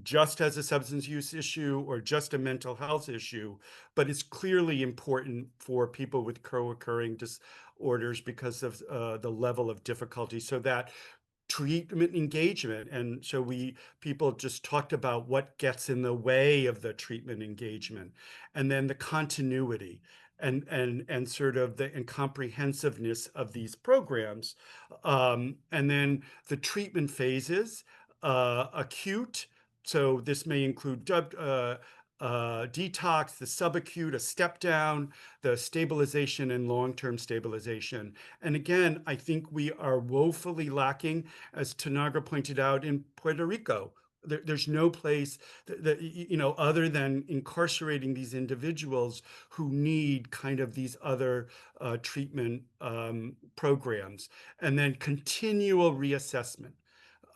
just has a substance use issue or just a mental health issue, but it's clearly important for people with co-occurring disorders because of the level of difficulty, so that treatment engagement. And so people just talked about what gets in the way of the treatment engagement, and then the continuity and sort of the incomprehensiveness of these programs, and then the treatment phases, acute. So this may include detox, the subacute, a step down, the stabilization and long-term stabilization. And again, I think we are woefully lacking, as Tanagra pointed out, in Puerto Rico. There's no place that, other than incarcerating these individuals who need kind of these other treatment programs, and then continual reassessment.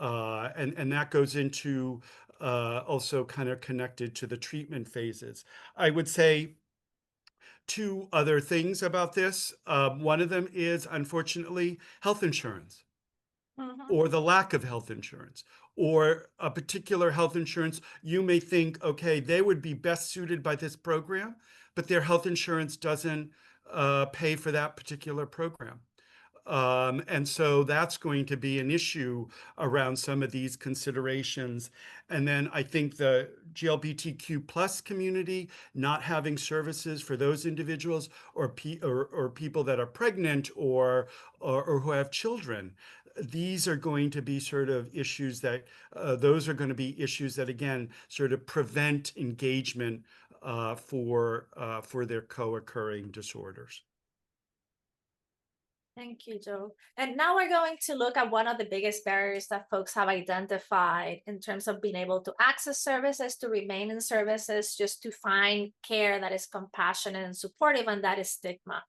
And that goes into also kind of connected to the treatment phases. I would say two other things about this. One of them is, unfortunately, health insurance, or the lack of health insurance, or a particular health insurance. You may think, okay, they would be best suited by this program, but their health insurance doesn't pay for that particular program. And so that's going to be an issue around some of these considerations. And then I think the GLBTQ plus community not having services for those individuals, or people that are pregnant or who have children. These are going to be sort of issues that those are going to be issues that, again, sort of prevent engagement for their co-occurring disorders. Thank you, Joe. And now we're going to look at one of the biggest barriers that folks have identified in terms of being able to access services, to remain in services, just to find care that is compassionate and supportive, and that is stigma.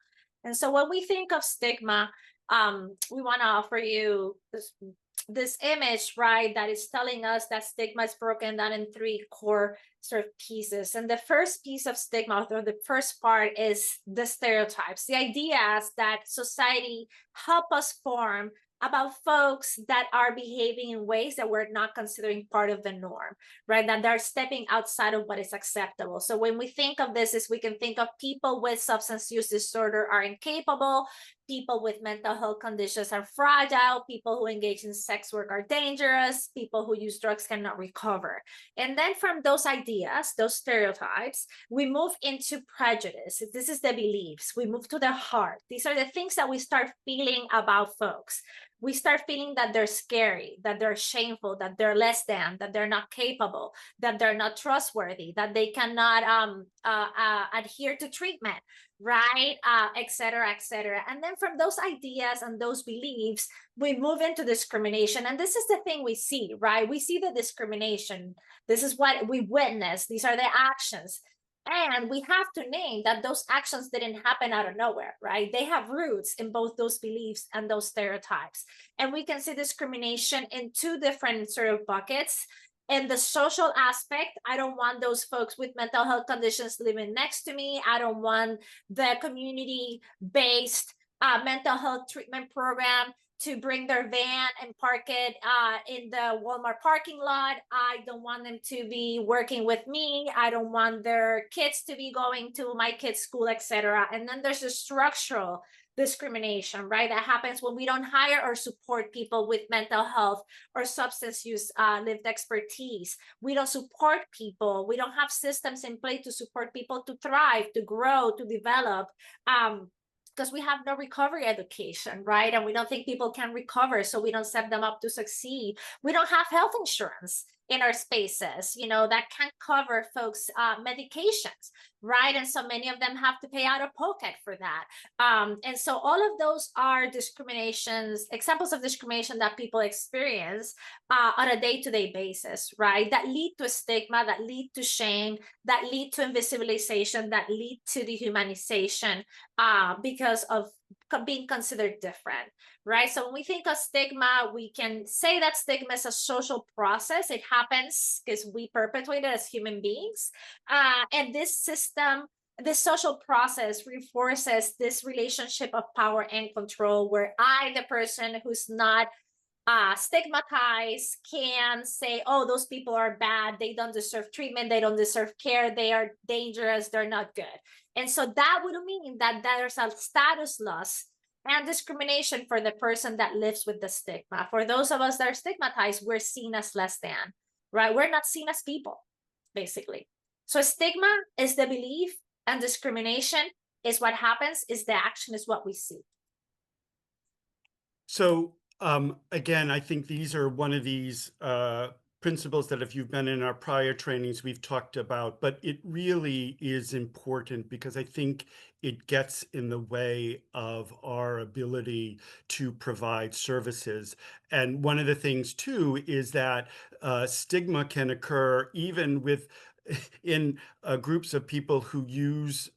And so when we think of stigma, we want to offer you this image, right, that is telling us that stigma is broken down in three core sort of pieces. And the first piece of stigma, or the first part, is the stereotypes, the ideas that society help us form about folks that are behaving in ways that we're not considering part of the norm, right? That they're stepping outside of what is acceptable. So when we think of this, is we can think of people with substance use disorder are incapable, people with mental health conditions are fragile, people who engage in sex work are dangerous, people who use drugs cannot recover. And then from those ideas, those stereotypes, we move into prejudice. This is the beliefs. We move to the heart. These are the things that we start feeling about folks. We start feeling that they're scary, that they're shameful, that they're less than, that they're not capable, that they're not trustworthy, that they cannot adhere to treatment, right? Et cetera, et cetera. And then from those ideas and those beliefs, we move into discrimination. And this is the thing we see, right? We see the discrimination. This is what we witness. These are the actions. And we have to name that those actions didn't happen out of nowhere, right? They have roots in both those beliefs and those stereotypes. And we can see discrimination in two different sort of buckets. In the social aspect, I don't want those folks with mental health conditions living next to me. I don't want the community-based mental health treatment program to bring their van and park it in the Walmart parking lot. I don't want them to be working with me. I don't want their kids to be going to my kids' school, etc. And then there's the structural discrimination, right? That happens when we don't hire or support people with mental health or substance use lived expertise. We don't support people. We don't have systems in place to support people to thrive, to grow, to develop. Because we have no recovery education, right? And we don't think people can recover, so we don't set them up to succeed. We don't have health insurance in our spaces, you know, that can't cover folks' medications, right? And so many of them have to pay out of pocket for that. And so all of those are discriminations, examples of discrimination that people experience on a day-to-day basis, right? That lead to stigma, that lead to shame, that lead to invisibilization, that lead to dehumanization because of being considered different, right? So when we think of stigma, we can say that stigma is a social process. It happens because we perpetuate it as human beings. And this system, this social process reinforces this relationship of power and control where I, the person who's not stigmatized, can say, oh, those people are bad, they don't deserve treatment, they don't deserve care, they are dangerous, they're not good. And so that would mean that there's a status loss and discrimination for the person that lives with the stigma. For those of us that are stigmatized, we're seen as less than, right? We're not seen as people, basically. So stigma is the belief, and discrimination is what happens, is the action, is what we see. So again, I think these are one of these principles that if you've been in our prior trainings, we've talked about, but it really is important because I think it gets in the way of our ability to provide services. And one of the things too is that stigma can occur even with in groups of people who use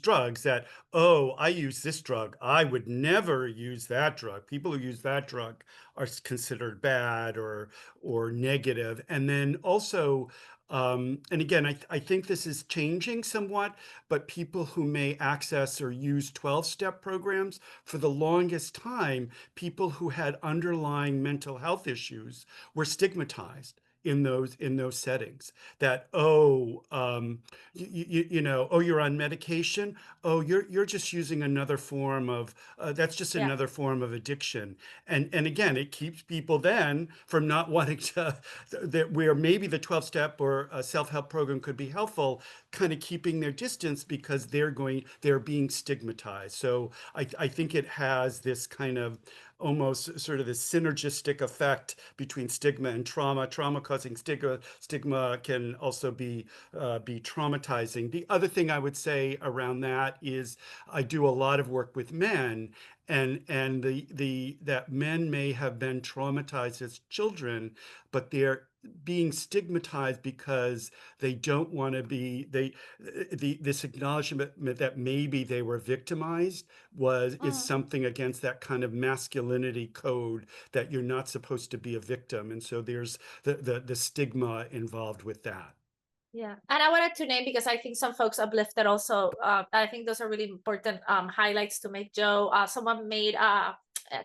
drugs, that, oh, I use this drug, I would never use that drug. People who use that drug are considered bad or negative. And then also, and again, I think this is changing somewhat, but people who may access or use 12-step programs, for the longest time, people who had underlying mental health issues were stigmatized in those settings. That, oh, you know, oh, you're on medication, oh, you're just using another form of that's just another form of addiction. And again, it keeps people then from not wanting to, that where maybe the 12-step or a self-help program could be helpful, kind of keeping their distance because they're being stigmatized. So I think it has this kind of almost sort of this synergistic effect between stigma and trauma causing stigma can also be traumatizing. The other thing I would say around that is I do a lot of work with men, and that men may have been traumatized as children, but they're being stigmatized because they don't want to be, this acknowledgement that maybe they were victimized is something against that kind of masculinity code that you're not supposed to be a victim. And so there's the stigma involved with that. Yeah, and I wanted to name, because I think some folks uplifted also, I think those are really important highlights to make, Joe. Someone made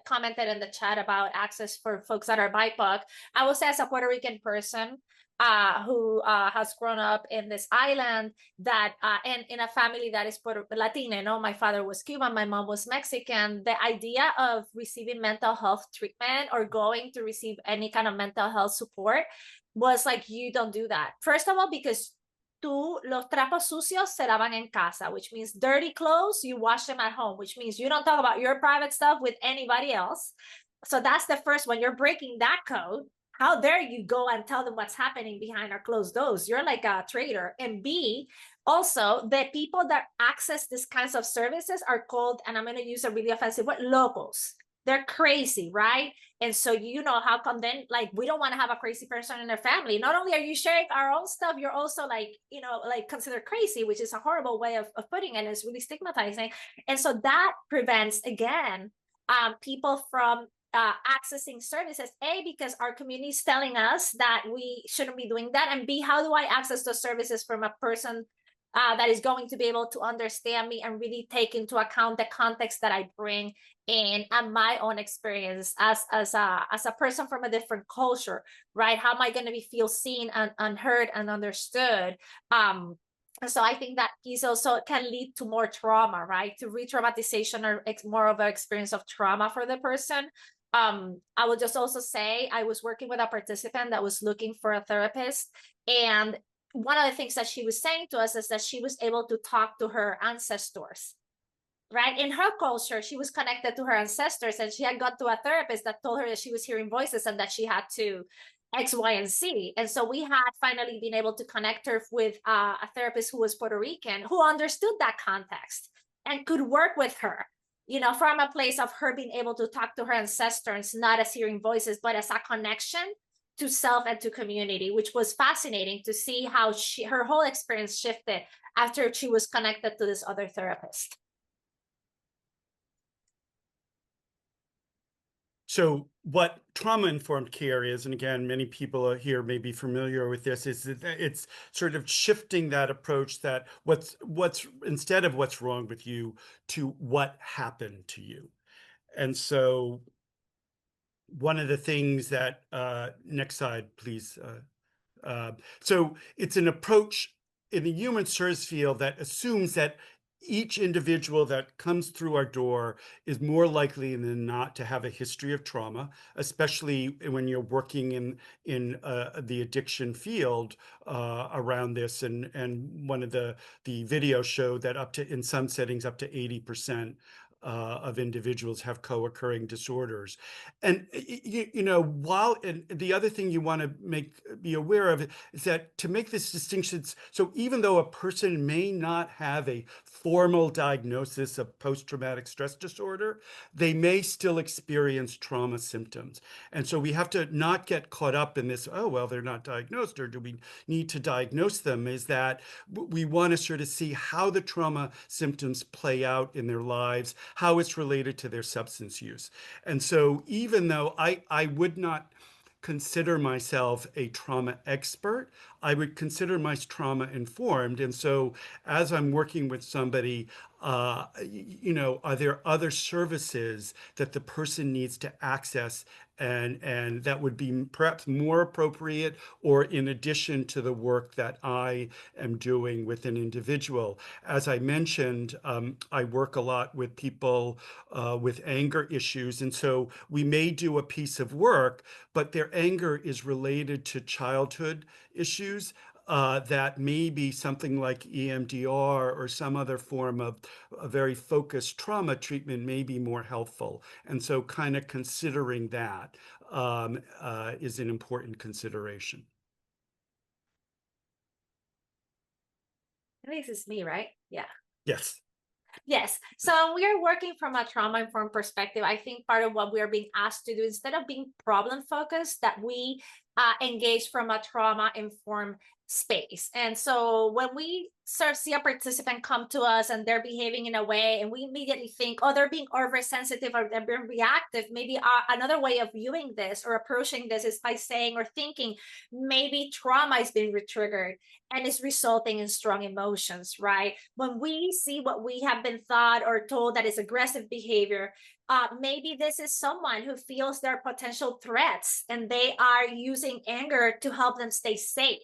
commented in the chat about access for folks that are BIPOC. I will say, as a Puerto Rican person who has grown up in this island, that and in a family that is Latina, you know, my father was Cuban, my mom was Mexican, the idea of receiving mental health treatment or going to receive any kind of mental health support was like, you don't do that. First of all, because los trapos sucios se lavan en casa, which means dirty clothes, you wash them at home, which means you don't talk about your private stuff with anybody else. So that's the first one. You're breaking that code. How dare you go and tell them what's happening behind our closed doors? You're like a traitor. And B, also, the people that access these kinds of services are called, and I'm going to use a really offensive word, locals. They're crazy, right? And so, you know, how come then, like, we don't want to have a crazy person in our family. Not only are you sharing our own stuff, you're also like, you know, like considered crazy, which is a horrible way of putting it. And it's really stigmatizing. And so that prevents, again, people from accessing services, A, because our community is telling us that we shouldn't be doing that, and B, how do I access those services from a person that is going to be able to understand me and really take into account the context that I bring in and my own experience as a person from a different culture, right? How am I going to feel seen and heard and understood? And so I think that piece also can lead to more trauma, right? To re-traumatization or more of an experience of trauma for the person. I will just also say, I was working with a participant that was looking for a therapist, and one of the things that she was saying to us is that she was able to talk to her ancestors, right? In her culture, she was connected to her ancestors, and she had got to a therapist that told her that she was hearing voices and that she had to X, Y, and Z. And so we had finally been able to connect her with a therapist who was Puerto Rican, who understood that context and could work with her, you know, from a place of her being able to talk to her ancestors, not as hearing voices, but as a connection to self and to community, which was fascinating to see how her whole experience shifted after she was connected to this other therapist. So what trauma-informed care is, and again, many people here may be familiar with this, is that it's sort of shifting that approach, that what's instead of what's wrong with you to what happened to you. And so one of the things that, next slide, please. So it's an approach in the human service field that assumes that each individual that comes through our door is more likely than not to have a history of trauma, especially when you're working in the addiction field around this. And one of the videos showed that up to, in some settings, up to 80% of individuals have co-occurring disorders. And you know, while, and the other thing you want to be aware of is that to make this distinction, so even though a person may not have a formal diagnosis of post-traumatic stress disorder, they may still experience trauma symptoms. And so we have to not get caught up in this, oh, well, they're not diagnosed, or do we need to diagnose them? Is that we want to sort of see how the trauma symptoms play out in their lives, how it's related to their substance use. And so even though I would not consider myself a trauma expert, I would consider myself trauma informed. And so as I'm working with somebody, you know, are there other services that the person needs to access and that would be perhaps more appropriate or in addition to the work that I am doing with an individual? As I mentioned, I work a lot with people with anger issues. And so we may do a piece of work, but their anger is related to childhood issues. That may be something like EMDR or some other form of a very focused trauma treatment may be more helpful. And so kind of considering that is an important consideration. This is me, right? Yeah. Yes. Yes. So we are working from a trauma-informed perspective. I think part of what we are being asked to do, instead of being problem-focused, that we engage from a trauma-informed space. And so when we see a participant come to us and they're behaving in a way, and we immediately think, oh, they're being oversensitive or they're being reactive, maybe another way of viewing this or approaching this is by saying or thinking, maybe trauma is being retriggered and is resulting in strong emotions, right? When we see what we have been thought or told that is aggressive behavior, maybe this is someone who feels there are potential threats and they are using anger to help them stay safe,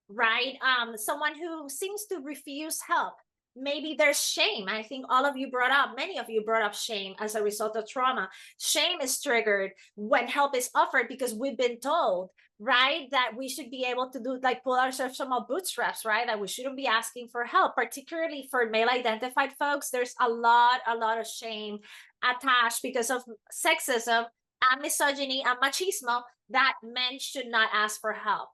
right? Someone who seems to refuse help. Maybe there's shame. I think many of you brought up shame as a result of trauma. Shame is triggered when help is offered because we've been told, right, that we should be able to do, like, pull ourselves from our bootstraps, right? That we shouldn't be asking for help, particularly for male identified folks. There's a lot of shame attached because of sexism and misogyny and machismo that men should not ask for help.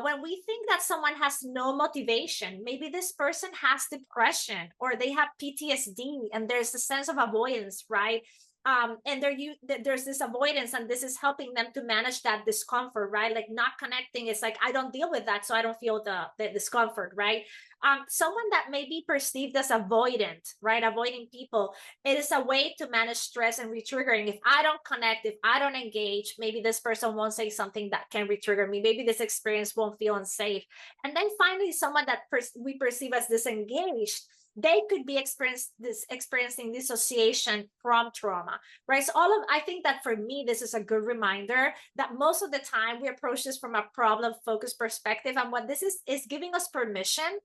When we think that someone has no motivation, maybe this person has depression or they have PTSD and there's a sense of avoidance, right? And there's this avoidance, and this is helping them to manage that discomfort, right? Like not connecting is like, I don't deal with that, so I don't feel the discomfort, right? Someone that may be perceived as avoidant, right? Avoiding people. It is a way to manage stress and retriggering. If I don't connect, if I don't engage, maybe this person won't say something that can retrigger me. Maybe this experience won't feel unsafe. And then finally, someone that we perceive as disengaged, they could be experiencing dissociation from trauma, right? So I think that for me, this is a good reminder that most of the time we approach this from a problem-focused perspective. And what this is giving us permission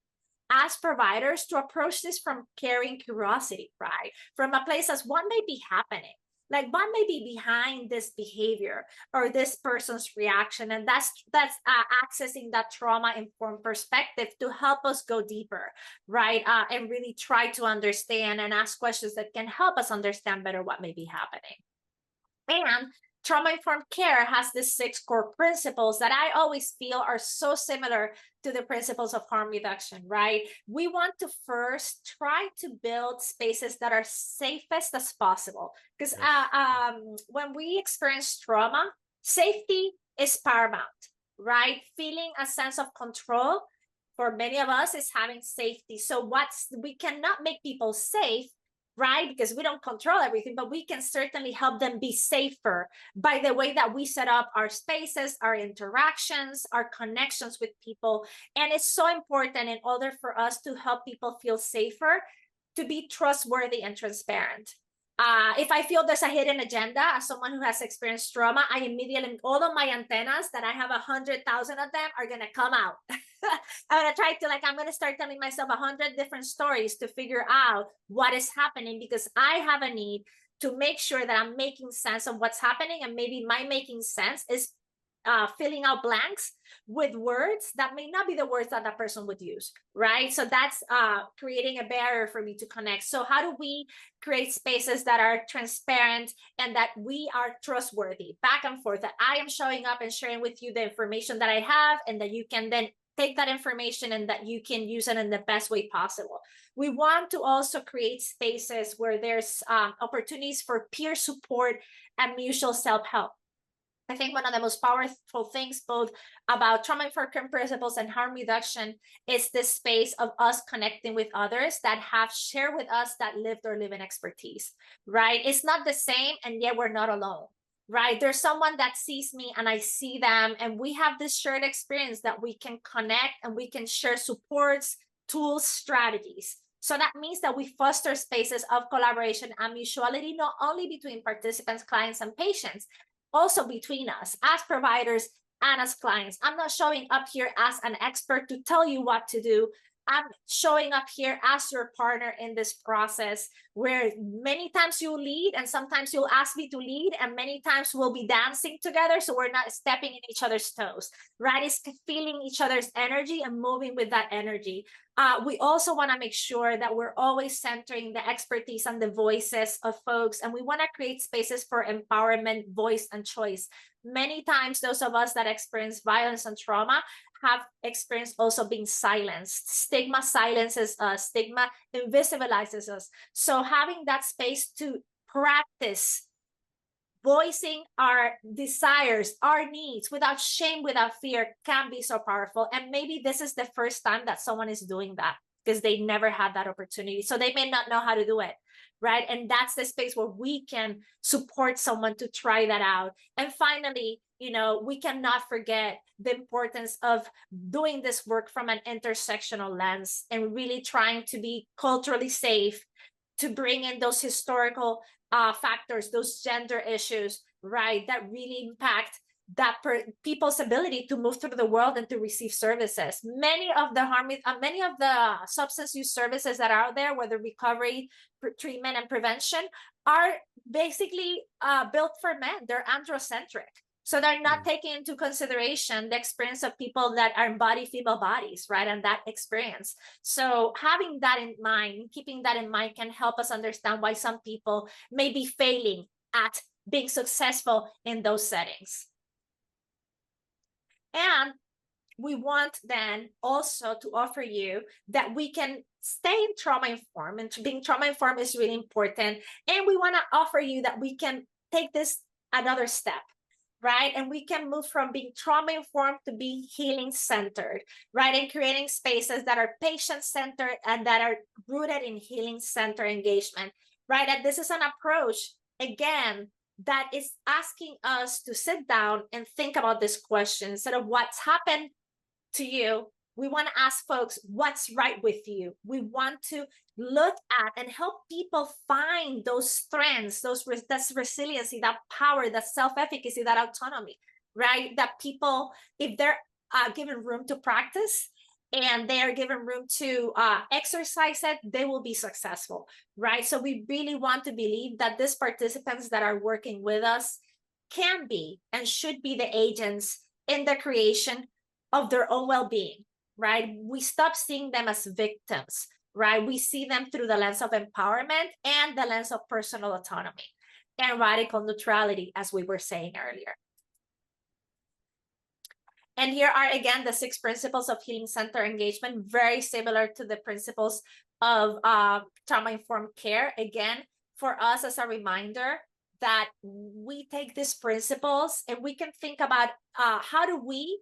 as providers to approach this from caring curiosity, right? From a place as what may be happening. Like what may be behind this behavior or this person's reaction, and that's accessing that trauma-informed perspective to help us go deeper, right? And really try to understand and ask questions that can help us understand better what may be happening. And trauma-informed care has the 6 core principles that I always feel are so similar to the principles of harm reduction, right? We want to first try to build spaces that are safest as possible. Because when we experience trauma, safety is paramount, right? Feeling a sense of control for many of us is having safety. So we cannot make people safe, right? Because we don't control everything, but we can certainly help them be safer by the way that we set up our spaces, our interactions, our connections with people. And it's so important in order for us to help people feel safer, to be trustworthy and transparent. If I feel there's a hidden agenda, as someone who has experienced trauma, I immediately, all of my antennas that I have 100,000 of them are going to come out. I'm going to try to, I'm going to start telling myself 100 different stories to figure out what is happening, because I have a need to make sure that I'm making sense of what's happening. And maybe my making sense is filling out blanks with words that may not be the words that that person would use, right? So that's creating a barrier for me to connect. So how do we create spaces that are transparent and that we are trustworthy, back and forth, that I am showing up and sharing with you the information that I have, and that you can then take that information and that you can use it in the best way possible. We want to also create spaces where there's opportunities for peer support and mutual self-help. I think one of the most powerful things both about trauma-informed care principles and harm reduction is this space of us connecting with others that have shared with us that lived or live in expertise, right? It's not the same, and yet we're not alone, right? There's someone that sees me and I see them, and we have this shared experience that we can connect and we can share supports, tools, strategies. So that means that we foster spaces of collaboration and mutuality, not only between participants, clients, and patients, also between us as providers and as clients. I'm not showing up here as an expert to tell you what to do. I'm showing up here as your partner in this process, where many times you'll lead and sometimes you'll ask me to lead, and many times we'll be dancing together, so we're not stepping in each other's toes, right? It's feeling each other's energy and moving with that energy. We also want to make sure that we're always centering the expertise and the voices of folks, and we want to create spaces for empowerment, voice, and choice. Many times, those of us that experience violence and trauma have experienced also being silenced. Stigma silences us, stigma invisibilizes us. So having that space to practice voicing our desires, our needs without shame, without fear, can be so powerful. And maybe this is the first time that someone is doing that because they never had that opportunity. So they may not know how to do it, right? And that's the space where we can support someone to try that out. And finally, we cannot forget the importance of doing this work from an intersectional lens and really trying to be culturally safe, to bring in those historical factors, those gender issues, right, that really impact that people's ability to move through the world and to receive services. Many of the substance use services that are out there, whether recovery, treatment, and prevention, are basically built for men. They're androcentric. So they're not taking into consideration the experience of people that are embody female bodies, right? And that experience. So having that in mind, keeping that in mind, can help us understand why some people may be failing at being successful in those settings. And we want then also to offer you that we can stay in trauma-informed, and being trauma-informed is really important. And we want to offer you that we can take this another step, right? And we can move from being trauma-informed to being healing-centered, right? And creating spaces that are patient-centered and that are rooted in healing-centered engagement, right? And this is an approach, again, that is asking us to sit down and think about this question. Instead of what's happened to you, we want to ask folks, what's right with you? We want to look at and help people find those strengths, that's resiliency, that power, that self-efficacy, that autonomy, right? That people, if they're given room to practice and they are given room to exercise it, they will be successful, right? So we really want to believe that these participants that are working with us can be and should be the agents in the creation of their own well-being, right? We stop seeing them as victims, right? We see them through the lens of empowerment and the lens of personal autonomy. and radical neutrality, as we were saying earlier. And here are, again, the 6 principles of healing center engagement, very similar to the principles of trauma-informed care. Again, for us as a reminder that we take these principles and we can think about how do we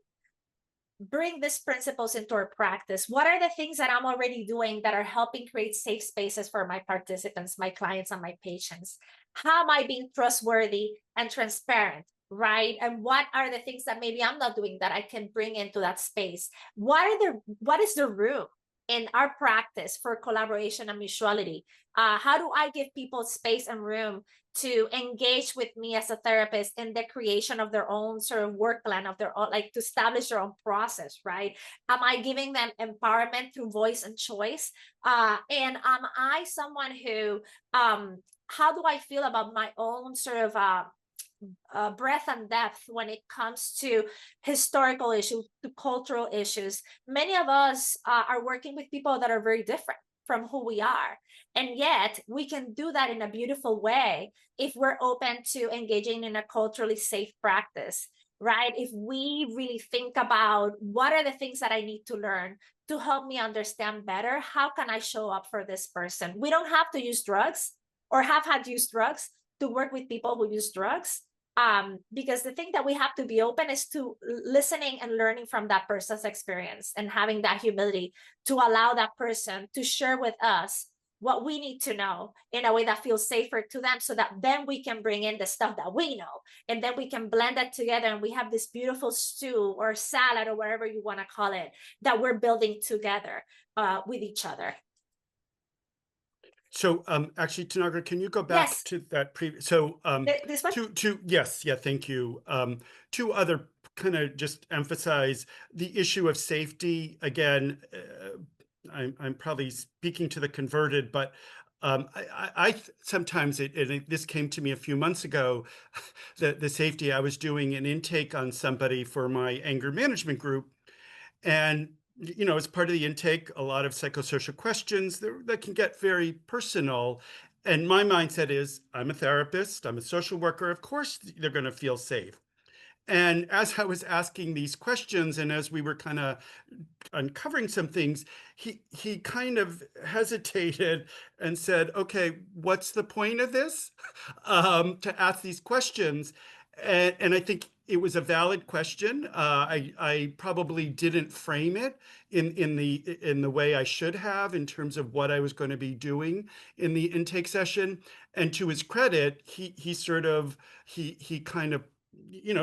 bring these principles into our practice? What are the things that I'm already doing that are helping create safe spaces for my participants, my clients, and my patients? How am I being trustworthy and transparent, right? And what are the things that maybe I'm not doing that I can bring into that space? What is the room in our practice for collaboration and mutuality? How do I give people space and room to engage with me as a therapist in the creation of their own sort of work plan, of their own, like to establish their own process, right? Am I giving them empowerment through voice and choice? And am I someone who, how do I feel about my own sort of breadth and depth when it comes to historical issues, to cultural issues? Many of us are working with people that are very different from who we are. And yet we can do that in a beautiful way if we're open to engaging in a culturally safe practice, right? If we really think about what are the things that I need to learn to help me understand better, how can I show up for this person? We don't have to use drugs or have had used drugs to work with people who use drugs. Because the thing that we have to be open is to listening and learning from that person's experience and having that humility to allow that person to share with us what we need to know in a way that feels safer to them, so that then we can bring in the stuff that we know, and then we can blend that together, and we have this beautiful stew or salad or whatever you want to call it that we're building together with each other. So actually, Tanagra, can you go back Yes. to that previous? So This one? yes, yeah, thank you. 2 other kind of just emphasize the issue of safety. Again, I'm probably speaking to the converted, but I sometimes this came to me a few months ago, the safety. I was doing an intake on somebody for my anger management group, and as part of the intake, a lot of psychosocial questions that can get very personal. And my mindset is, I'm a therapist, I'm a social worker. Of course, they're going to feel safe. And as I was asking these questions, and as we were kind of uncovering some things, he kind of hesitated and said, "Okay, what's the point of this?" To ask these questions, and I think it was a valid question. I probably didn't frame it in the way I should have in terms of what I was going to be doing in the intake session. And to his credit, he kind of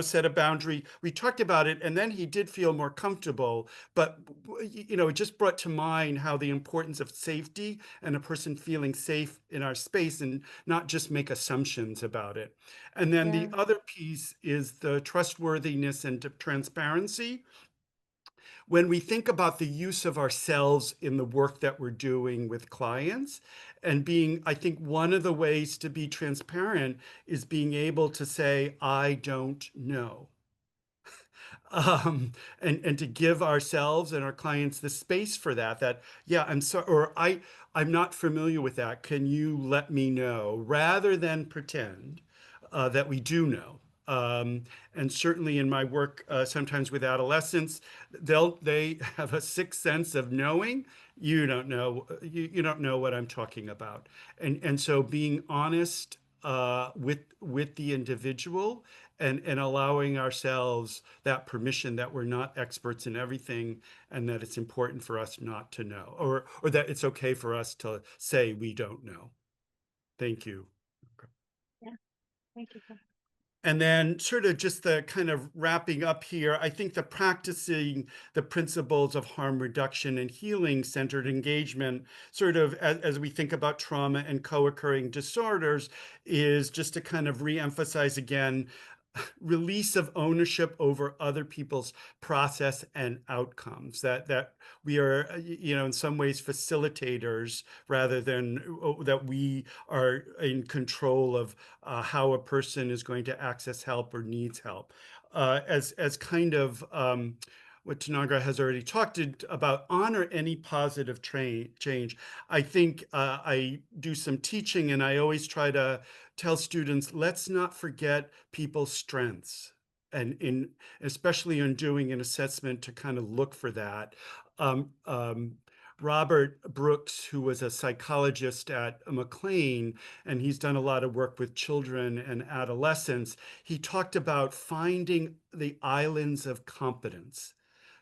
set a boundary. We talked about it, and then he did feel more comfortable. But it just brought to mind how the importance of safety and a person feeling safe in our space, and not just make assumptions about it. And then the other piece is the trustworthiness and transparency. When we think about the use of ourselves in the work that we're doing with clients, and I think one of the ways to be transparent is being able to say, I don't know. And to give ourselves and our clients the space for that, yeah, I'm sorry, or I'm not familiar with that. Can you let me know? Rather than pretend that we do know. And certainly in my work, sometimes with adolescents, they have a sixth sense of knowing. You don't know. You don't know what I'm talking about. And so being honest with the individual, and allowing ourselves that permission that we're not experts in everything, and that it's important for us not to know, or that it's okay for us to say we don't know. Thank you. Yeah, thank you. And then sort of just the kind of wrapping up here, I think the practicing the principles of harm reduction and healing centered engagement, sort of as we think about trauma and co-occurring disorders, is just to kind of re-emphasize again, release of ownership over other people's process and outcomes, that we are in some ways facilitators, rather than that we are in control of how a person is going to access help or needs help, as kind of what Tanagra has already talked about. Honor any positive change. I think I do some teaching, and I always try to tell students, let's not forget people's strengths. And especially in doing an assessment, to kind of look for that. Um, um, Robert Brooks, who was a psychologist at McLean, and he's done a lot of work with children and adolescents, he talked about finding the islands of competence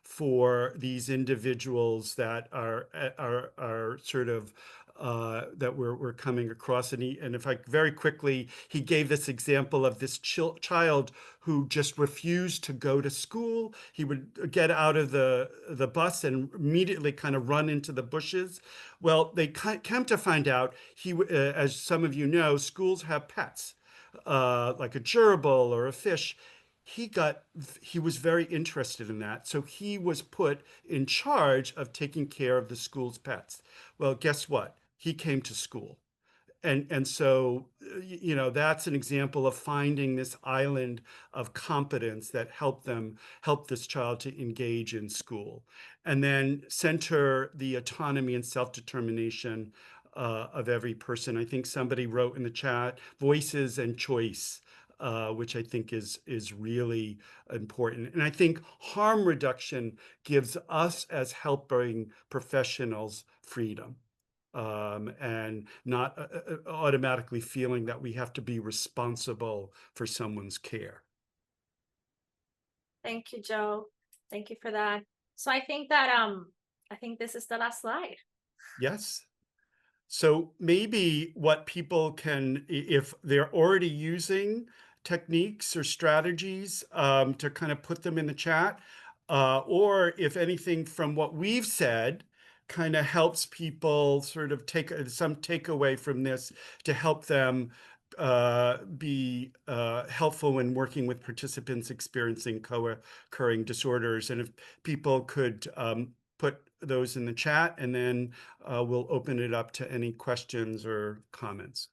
for these individuals that are sort of that we're coming across. And if I very quickly, he gave this example of this child who just refused to go to school. He would get out of the bus and immediately kind of run into the bushes. Well, they came to find out as some of you know, schools have pets, like a gerbil or a fish. He was very interested in that, so he was put in charge of taking care of the school's pets. Well, guess what? He came to school. And so, you know, that's an example of finding this island of competence that help this child to engage in school. And then center the autonomy and self-determination of every person. I think somebody wrote in the chat, voices and choice. Which I think is really important. And I think harm reduction gives us as helping professionals freedom, and not automatically feeling that we have to be responsible for someone's care. Thank you, Joe. Thank you for that. So I think that I think this is the last slide. Yes. So maybe what people can, if they're already using techniques or strategies, to kind of put them in the chat, or if anything from what we've said kind of helps people sort of take some takeaway from this to help them be helpful when working with participants experiencing co-occurring disorders. And if people could put those in the chat, and then we'll open it up to any questions or comments.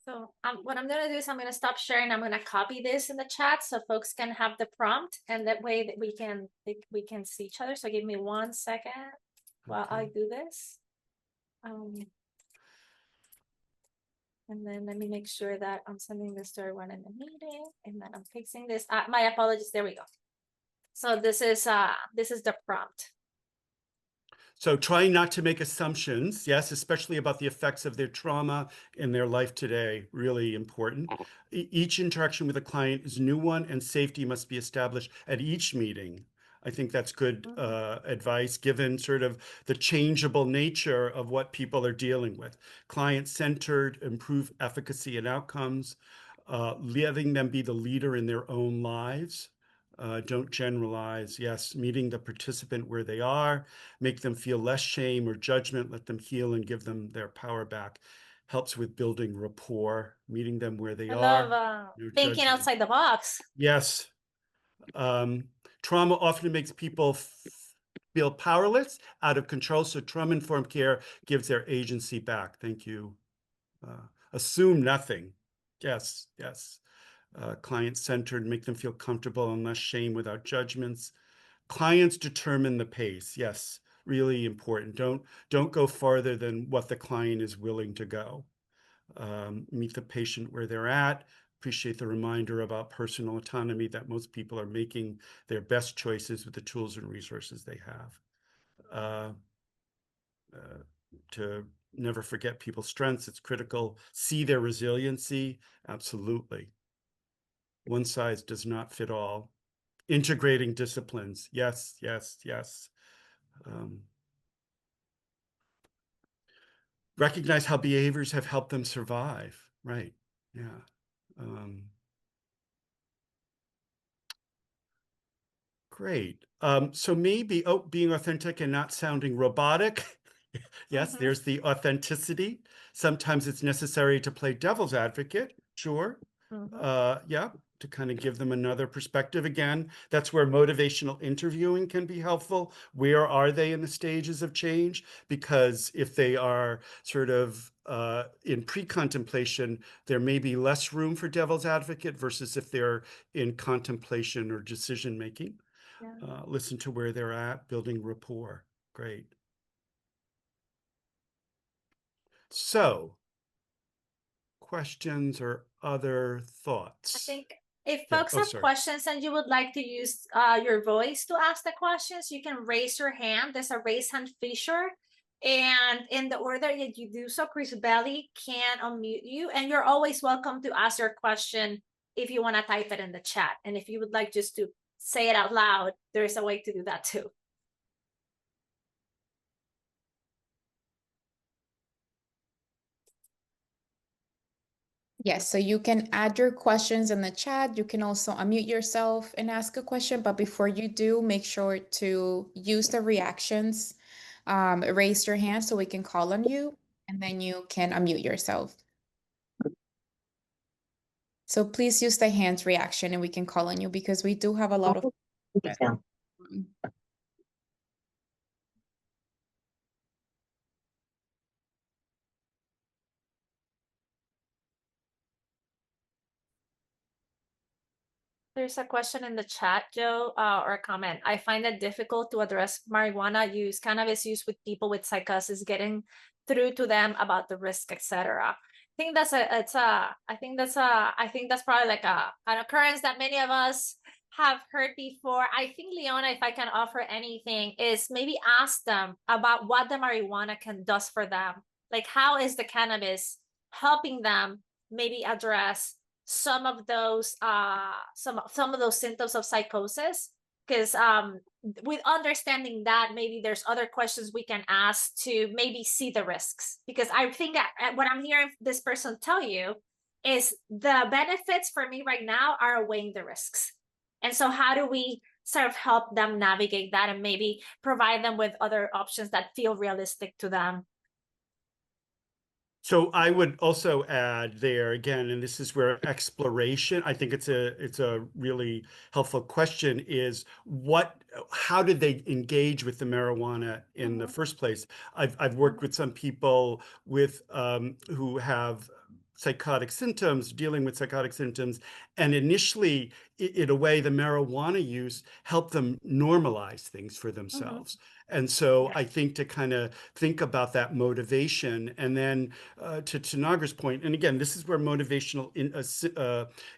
So what I'm going to do is I'm going to stop sharing. I'm going to copy this in the chat so folks can have the prompt, and that way that we can see each other. So give me 1 second while I do this. And then let me make sure that I'm sending this to everyone in the meeting, and then I'm fixing this. My apologies. There we go. So this is the prompt. So trying not to make assumptions, yes, especially about the effects of their trauma in their life today, really important. Each interaction with a client is a new one, and safety must be established at each meeting. I think that's good advice, given sort of the changeable nature of what people are dealing with. Client-centered, improve efficacy and outcomes, letting them be the leader in their own lives. Don't generalize. Yes, meeting the participant where they are, make them feel less shame or judgment, let them heal and give them their power back. Helps with building rapport, meeting them where they I are. love No thinking judgment. outside the box. Yes. Trauma often makes people feel powerless, out of control. So trauma-informed care gives their agency back. Thank you. Assume nothing. Yes, yes. Client-centered, make them feel comfortable and less shame without judgments. Clients determine the pace. Yes, really important. Don't go farther than what the client is willing to go. Meet the patient where they're at. Appreciate the reminder about personal autonomy, that most people are making their best choices with the tools and resources they have. To never forget people's strengths, it's critical. See their resiliency, absolutely. One size does not fit all. Integrating disciplines, yes, yes, yes. Recognize how behaviors have helped them survive, right? Yeah. Great. So maybe, being authentic and not sounding robotic. Yes, there's the authenticity. Sometimes it's necessary to play devil's advocate, sure. Yeah, to kind of give them another perspective. Again, that's where motivational interviewing can be helpful. Where are they in the stages of change? Because if they are sort of in pre-contemplation, there may be less room for devil's advocate versus if they're in contemplation or decision-making. Yeah. Listen to where they're at, building rapport. Great. So, questions or other I thoughts? think if Yeah. folks Oh, have sorry. questions and you would like to use your voice to ask the questions, you can raise your hand. There's a raise hand feature. And in the order that you do so, Chris Belly can unmute you. And you're always welcome to ask your question if you want to type it in the chat. And if you would like just to say it out loud, there's a way to do that too. Yes, so you can add your questions in the chat. You can also unmute yourself and ask a question. But before you do, make sure to use the reactions. Raise your hand so we can call on you, and then you can unmute yourself. So please use the hands reaction and we can call on you because we do have a lot of. There's a question in the chat, Joe, or a comment. I find it difficult to address marijuana use, cannabis use with people with psychosis, getting through to them about the risk, etc. I think that's probably like an occurrence that many of us have heard before. I think, Leona, if I can offer anything, is maybe ask them about what the marijuana can does for them. Like, how is the cannabis helping them maybe address some of those symptoms of psychosis? Because with understanding that, maybe there's other questions we can ask to maybe see the risks. Because I think what I'm hearing this person tell you is the benefits for me right now are outweighing the risks. And so how do we sort of help them navigate that and maybe provide them with other options that feel realistic to them? So I would also add there again, and this is where exploration, I think it's a really helpful question, is how did they engage with the marijuana in the first place? I've worked with some people with who have psychotic symptoms, dealing with psychotic symptoms, and initially, in a way, the marijuana use helped them normalize things for themselves. And so I think to kind of think about that motivation, and then to Nagar's point, and again, this is where motivational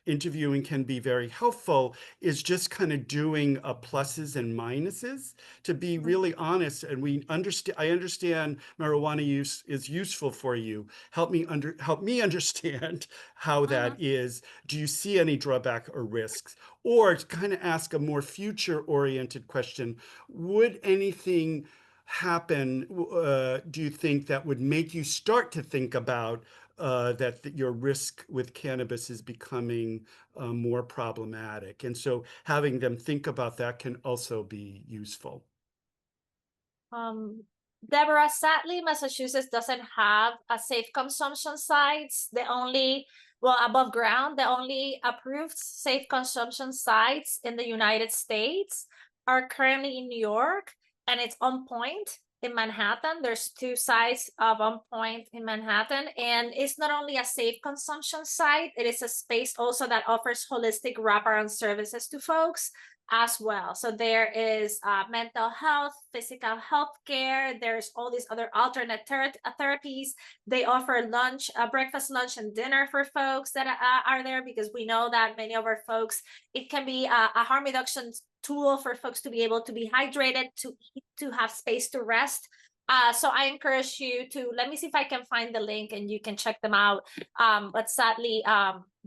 interviewing can be very helpful, is just kind of doing pluses and minuses to be really honest. And I understand marijuana use is useful for you. Help me understand how that is. Do you see any drawback or risks? Or to kind of ask a more future-oriented question, would anything happen, do you think, that would make you start to think about that your risk with cannabis is becoming more problematic? And so having them think about that can also be useful. Deborah, sadly, Massachusetts doesn't have a safe consumption sites. Above ground, the only approved safe consumption sites in the United States are currently in New York, and it's On Point in Manhattan. There's 2 sites of On Point in Manhattan, and it's not only a safe consumption site, it is a space also that offers holistic wraparound services to folks as well. So there is mental health, physical health care. There's all these other alternate therapies. They offer breakfast, lunch, and dinner for folks that are there, because we know that many of our folks, it can be a harm reduction tool for folks to be able to be hydrated, to eat, to have space to rest. So I encourage you to, let me see if I can find the link and you can check them out. But sadly,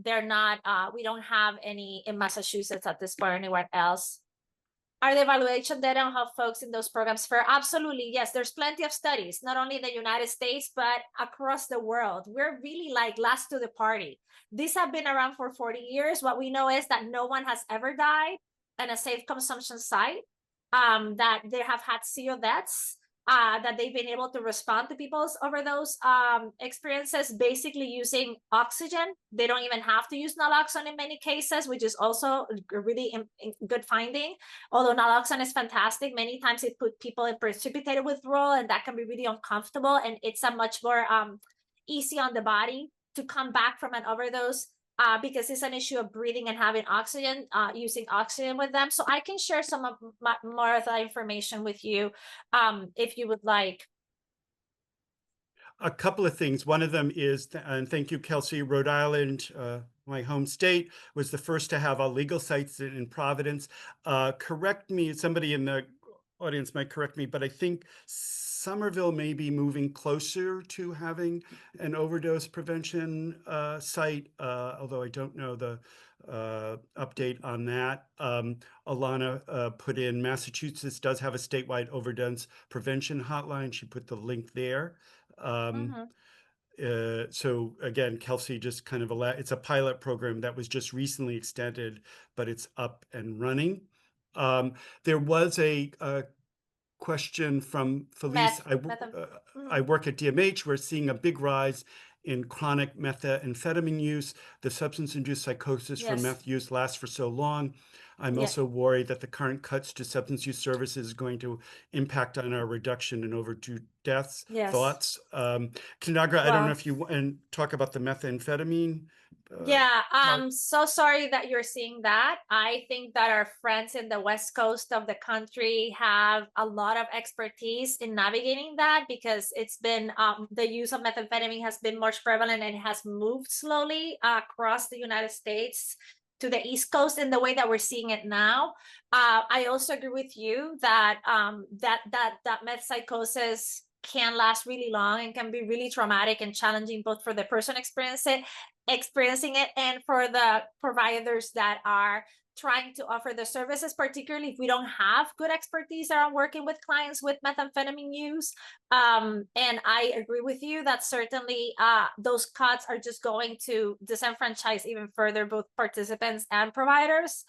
they're not, we don't have any in Massachusetts at this point or anywhere else. Are the evaluation data on how folks in those programs fare? Absolutely, yes. There's plenty of studies, not only in the United States, but across the world. We're really like last to the party. These have been around for 40 years. What we know is that no one has ever died in a safe consumption site, that they have had zero deaths, that they've been able to respond to people's overdose experiences, basically using oxygen. They don't even have to use naloxone in many cases, which is also a really good finding. Although naloxone is fantastic, many times it put people in precipitated withdrawal, and that can be really uncomfortable. And it's a much more easy on the body to come back from an overdose, because it's an issue of breathing and having oxygen, using oxygen with them. So I can share some of more of that information with you if you would like. a couple of things. One of them is, and thank you, Kelsey, Rhode Island, my home state, was the first to have illegal sites in Providence. Correct me, somebody in the audience might correct me, but I think Somerville may be moving closer to having an overdose prevention site, although I don't know the update on that. Alana put in Massachusetts does have a statewide overdose prevention hotline. She put the link there. So again, Kelsey just kind of it's a pilot program that was just recently extended, but it's up and running. There was a question from Felice. I work at DMH. We're seeing a big rise in chronic methamphetamine use. The substance-induced psychosis from meth use lasts for so long. I'm also worried that the current cuts to substance use services is going to impact on our reduction in overdose deaths. Thoughts? Tanagra, I don't know if you and talk about the methamphetamine. I'm so sorry that you're seeing that. I think that our friends in the West Coast of the country have a lot of expertise in navigating that, because it's been the use of methamphetamine has been much prevalent and it has moved slowly across the United States to the East Coast in the way that we're seeing it now. I also agree with you that that meth psychosis can last really long and can be really traumatic and challenging, both for the person experiencing it and for the providers that are trying to offer the services, particularly if we don't have good expertise around working with clients with methamphetamine use. And I agree with you that certainly those cuts are just going to disenfranchise even further both participants and providers.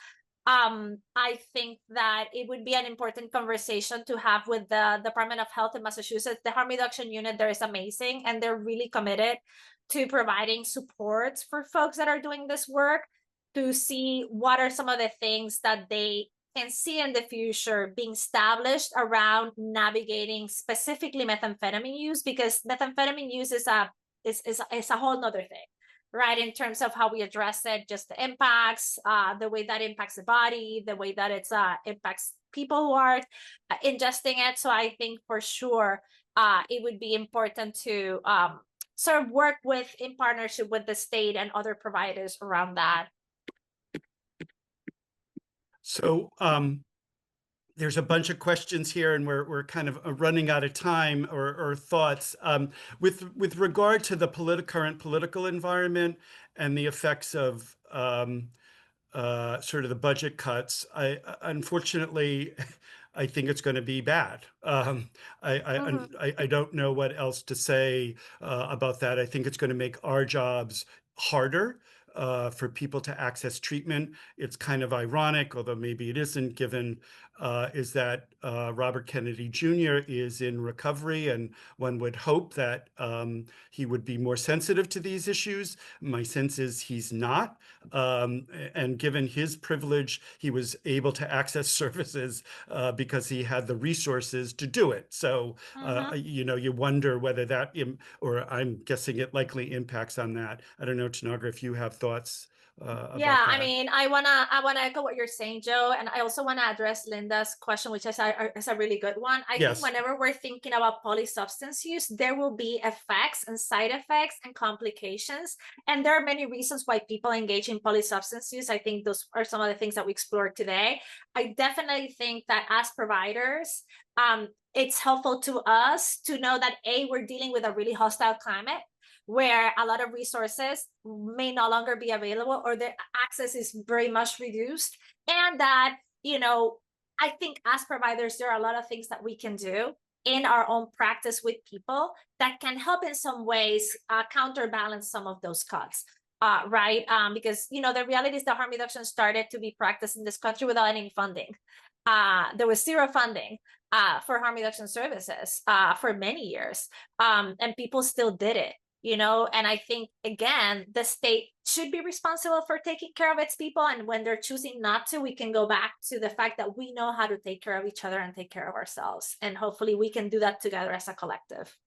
I think that it would be an important conversation to have with the Department of Health in Massachusetts. The harm reduction unit there is amazing, and they're really committed to providing supports for folks that are doing this work, to see what are some of the things that they can see in the future being established around navigating specifically methamphetamine use, because methamphetamine use is a whole nother thing, right? In terms of how we address it, just the impacts, the way that impacts the body, the way that it's impacts people who are ingesting it. So I think for sure it would be important to sort of work in partnership with the state and other providers around that. So there's a bunch of questions here, and we're kind of running out of time or thoughts. With regard to the current political environment and the effects of sort of the budget cuts, unfortunately, I think it's going to be bad. I don't know what else to say about that. I think it's going to make our jobs harder for people to access treatment. It's kind of ironic, although maybe it isn't, given is that Robert Kennedy Jr. is in recovery, and one would hope that he would be more sensitive to these issues. My sense is he's not. And given his privilege, he was able to access services because he had the resources to do it. So, you wonder whether that, or I'm guessing it likely impacts on that. I don't know, Tanagra, if you have thoughts about that. I mean, I wanna echo what you're saying, Joe, and I also want to address Linda's question, which is a really good one. I think whenever we're thinking about polysubstance use, there will be effects and side effects and complications, and there are many reasons why people engage in polysubstance use. I think those are some of the things that we explored today. I definitely think that as providers, it's helpful to us to know that we're dealing with a really hostile climate, where a lot of resources may no longer be available, or the access is very much reduced. And that, I think as providers, there are a lot of things that we can do in our own practice with people that can help in some ways counterbalance some of those cuts, right? Because, the reality is that harm reduction started to be practiced in this country without any funding. There was zero funding for harm reduction services for many years, and people still did it. And I think, again, the state should be responsible for taking care of its people. And when they're choosing not to, we can go back to the fact that we know how to take care of each other and take care of ourselves. And hopefully we can do that together as a collective.